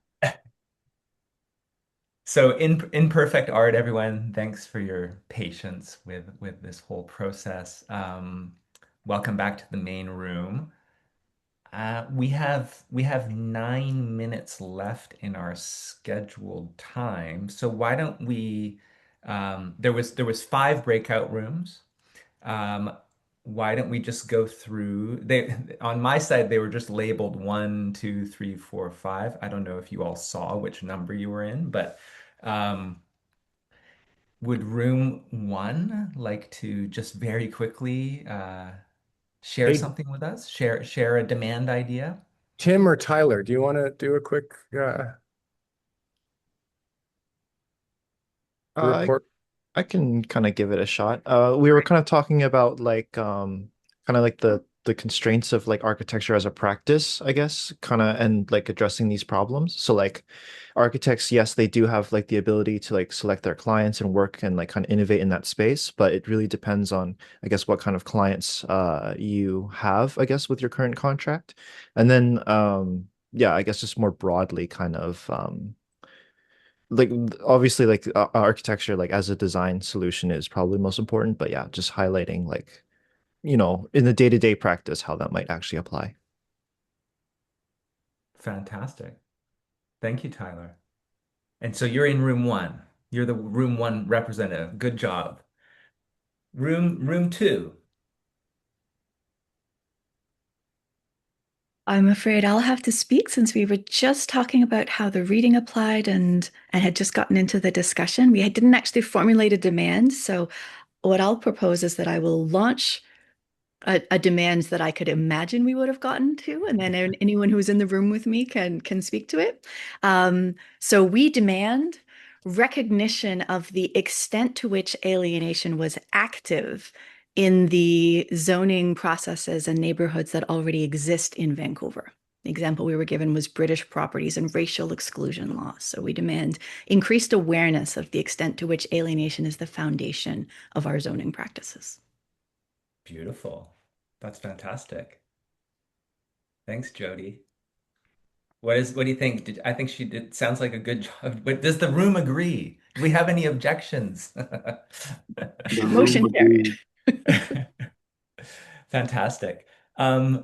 so imperfect art, everyone. Thanks for your patience with this whole process. Welcome back to the main room. We have 9 minutes left in our scheduled time. So why don't we? There was five breakout rooms. Um, why don't we just go through? They on my side they were just labeled 1, 2, 3, 4, 5. I don't know if you all saw which number you were in, but um, would room one like to just very quickly share Hey, something with us? Share a demand idea? Tim or Tyler, do you want to do a quick I report? I can kind of give it a shot. We were kind of talking about like kind of like the constraints of like architecture as a practice, I guess, kind of and like addressing these problems. So like architects, yes, they do have like the ability to like select their clients and work and like kind of innovate in that space, but it really depends on, I guess, what kind of clients you have, I guess, with your current contract. And then yeah, I guess just more broadly kind of like obviously like architecture like as a design solution is probably most important, but yeah, just highlighting like in the day-to-day practice how that might actually apply. Fantastic. Thank you, Tyler. And so you're in room one. You're the room one representative. Good job. Room two. I'm afraid I'll have to speak since we were just talking about how the reading applied and had just gotten into the discussion. We didn't actually formulate a demand, so what I'll propose is that I will launch a demand that I could imagine we would have gotten to, and then anyone who's in the room with me can speak to it. So we demand recognition of the extent to which alienation was active in the zoning processes and neighborhoods that already exist in Vancouver. The example we were given was British properties and racial exclusion laws. So we demand increased awareness of the extent to which alienation is the foundation of our zoning practices. Beautiful. That's fantastic. Thanks, Jody. What do you think? I think she did sounds like a good job. But does the room agree? Do we have any objections? Motion carried. Fantastic. Room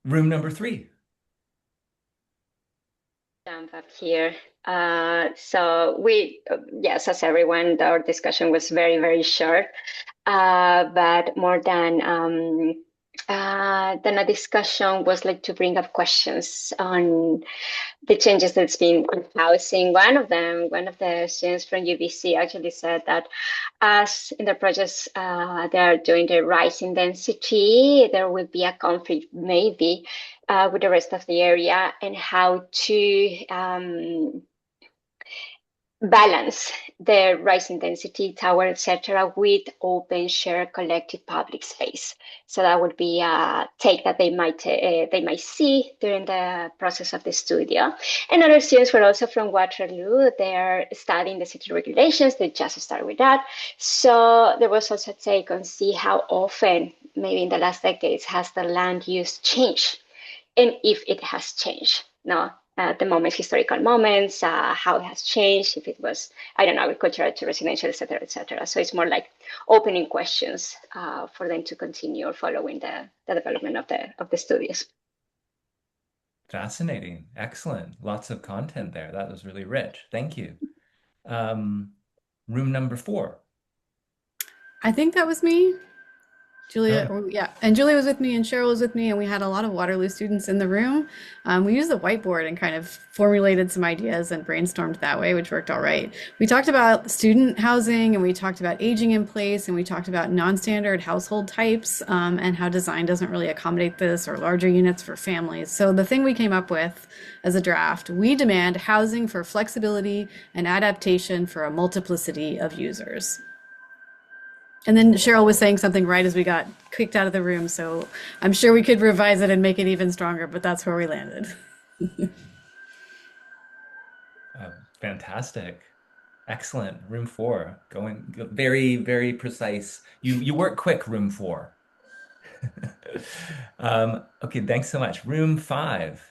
number three. Jump up here. Yes, as everyone, our discussion was very, very short, but more than a discussion was like to bring up questions on the changes that's been in housing. One of the students from UBC actually said that as in the projects they are doing the rising density, there will be a conflict maybe with the rest of the area and how to balance the rising density tower, etc., with open, shared, collective public space. So that would be a take that they might see during the process of the studio. And other students were also from Waterloo. They're studying the city regulations. They just started with that. So there was also a take on see how often, maybe in the last decades, has the land use changed, and if it has changed. No, the moments, historical moments, how it has changed, if it was, I don't know, agricultural to residential, et cetera, et cetera. So it's more like opening questions for them to continue following the development of the studios. Fascinating. Excellent. Lots of content there. That was really rich. Thank you. Room number 4. I think that was me. Julia, Oh. yeah, and Julia was with me, and Cheryl was with me, and we had a lot of Waterloo students in the room. We used the whiteboard and kind of formulated some ideas and brainstormed that way, which worked all right. We talked about student housing, and we talked about aging in place, and we talked about non-standard household types, and how design doesn't really accommodate this, or larger units for families. So the thing we came up with as a draft, we demand housing for flexibility and adaptation for a multiplicity of users. And then Cheryl was saying something right as we got kicked out of the room, so I'm sure we could revise it and make it even stronger, but that's where we landed. Fantastic. Excellent. Room 4. Going very, very precise. You work quick, room 4. Okay, thanks so much. Room 5,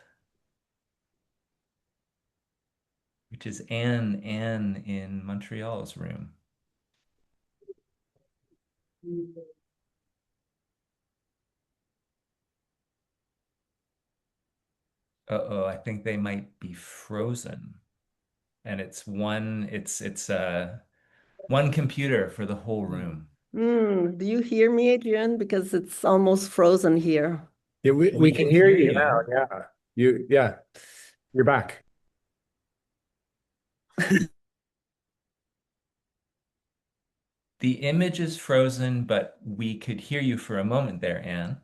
which is Anne in Montreal's room. Uh-oh, I think they might be frozen. And it's one computer for the whole room. Do you hear me, Adrian? Because it's almost frozen here. Yeah, we can hear you now. Yeah. You're back. The image is frozen, but we could hear you for a moment there, Anne.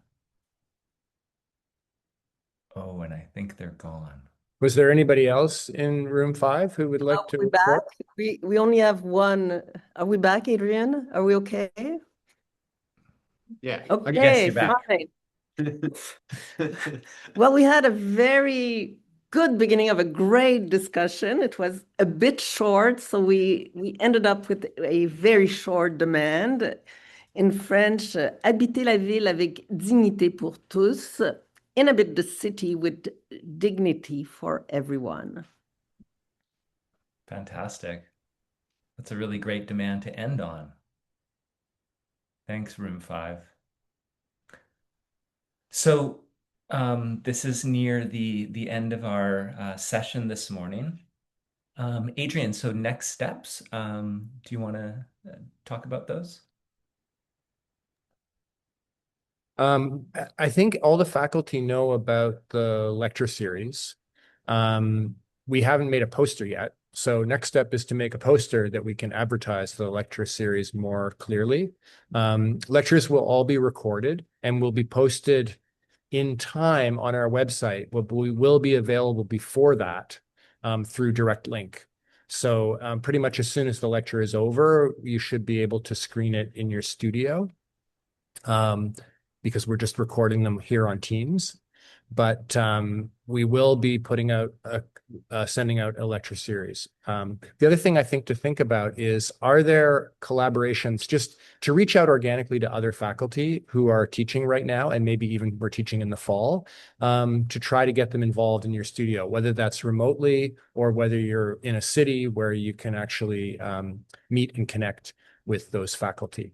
Oh, and I think they're gone. Was there anybody else in room 5 who would like to Are we back? report? We only have one. Are we back, Adrian? Are we okay? Yeah. Okay, Yes, you're back. fine. Well, we had a very good beginning of a great discussion. It was a bit short, so we ended up with a very short demand. In French, habiter la ville avec dignité pour tous, inhabit the city with dignity for everyone. Fantastic. That's a really great demand to end on. Thanks, room 5. So this is near the end of our session this morning. Adrian, so next steps, do you want to talk about those? I think all the faculty know about the lecture series. We haven't made a poster yet. So next step is to make a poster that we can advertise the lecture series more clearly. Lectures will all be recorded and will be posted in time on our website, but we will be available before that through direct link. So pretty much as soon as the lecture is over, you should be able to screen it in your studio. Because we're just recording them here on Teams. But we will be putting out sending out a lecture series. The other thing I think to think about is, are there collaborations just to reach out organically to other faculty who are teaching right now, and maybe even we're teaching in the fall, to try to get them involved in your studio, whether that's remotely or whether you're in a city where you can actually meet and connect with those faculty.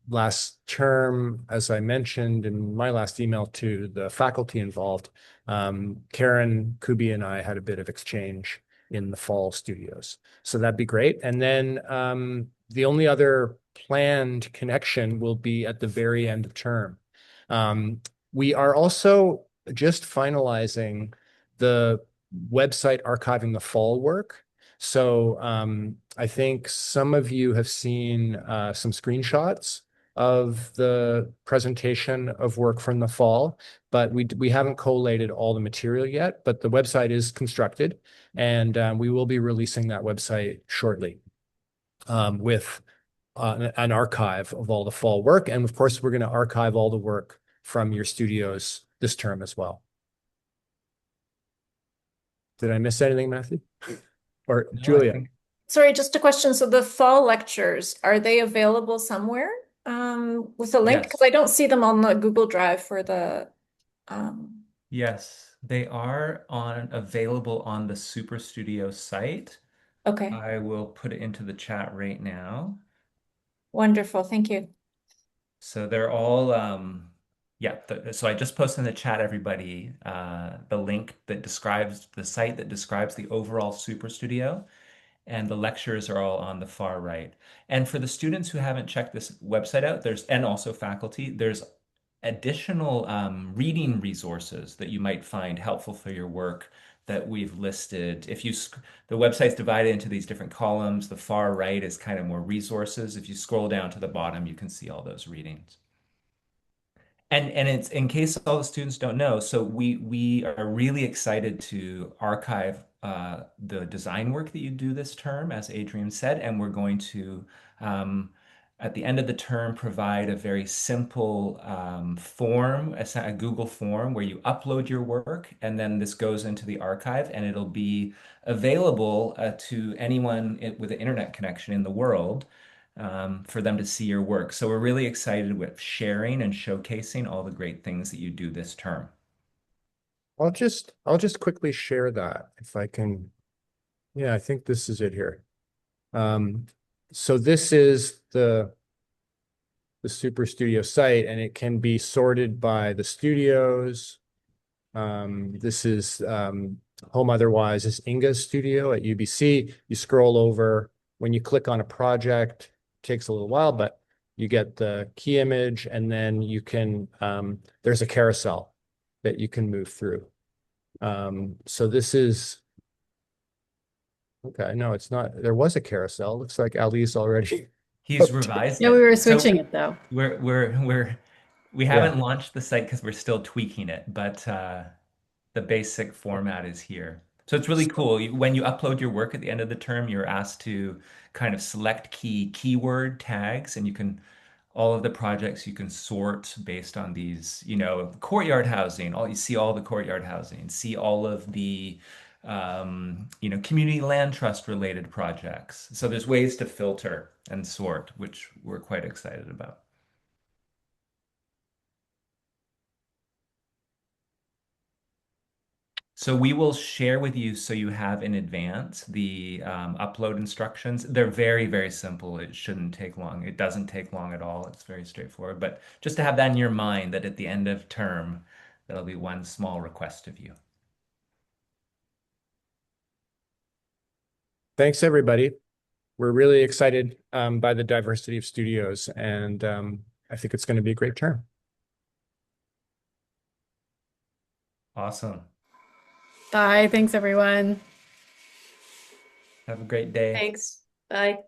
Last term, as I mentioned in my last email to the faculty involved, Karen Kubi and I had a bit of exchange in the fall studios. So that'd be great. And then the only other planned connection will be at the very end of term. We are also just finalizing the website archiving the fall work. So I think some of you have seen some screenshots of the presentation of work from the fall, but we haven't collated all the material yet, but the website is constructed, and we will be releasing that website shortly with an archive of all the fall work. And of course, we're going to archive all the work from your studios this term as well. Did I miss anything, Matthew? Or No, Julia? Sorry, just a question. So the fall lectures, are they available somewhere with a link? Yes. Because I don't see them on the Google Drive for the Yes, They are available on the Superstudio site. Okay, I will put it into the chat right now. wonderful. Thank you. So they're all, yeah. So I just posted in the chat, everybody, the link that describes the site that describes the overall Superstudio, and the lectures are all on the far right. And for the students who haven't checked this website out, and also faculty, there's additional reading resources that you might find helpful for your work that we've listed. The website's divided into these different columns. The far right is kind of more resources. If you scroll down to the bottom, you can see all those readings. And it's in case all the students don't know, so we are really excited to archive the design work that you do this term, as Adrian said, and we're going to at the end of the term provide a very simple form, a Google form where you upload your work, and then this goes into the archive, and it'll be available to anyone with an internet connection in the world for them to see your work. So we're really excited with sharing and showcasing all the great things that you do this term. I'll just quickly share that if I can. Yeah, I think this is it here. So this is the Superstudio site, and it can be sorted by the studios. This is Home Otherwise is Inga's studio at UBC. You scroll over. When you click on a project, it takes a little while, but you get the key image, and then you can there's a carousel that you can move through. So this is okay. No, it's not. There was a carousel. Looks like Ali's already. He's revised Yeah, it. we were So switching it though. we haven't launched the site because we're still tweaking it, but the basic format is here. So it's really cool. When you upload your work at the end of the term, you're asked to kind of select keyword tags, and all of the projects you can sort based on these, courtyard housing. You see all the courtyard housing, see all of the community land trust related projects. So there's ways to filter and sort, which we're quite excited about. So we will share with you so you have in advance the upload instructions. They're very, very simple. It shouldn't take long. It doesn't take long at all. It's very straightforward. But just to have that in your mind that at the end of term, that'll be one small request of you. Thanks, everybody. We're really excited by the diversity of studios, and I think it's going to be a great term. Awesome. Bye. Thanks, everyone. Have a great day. Thanks. Bye.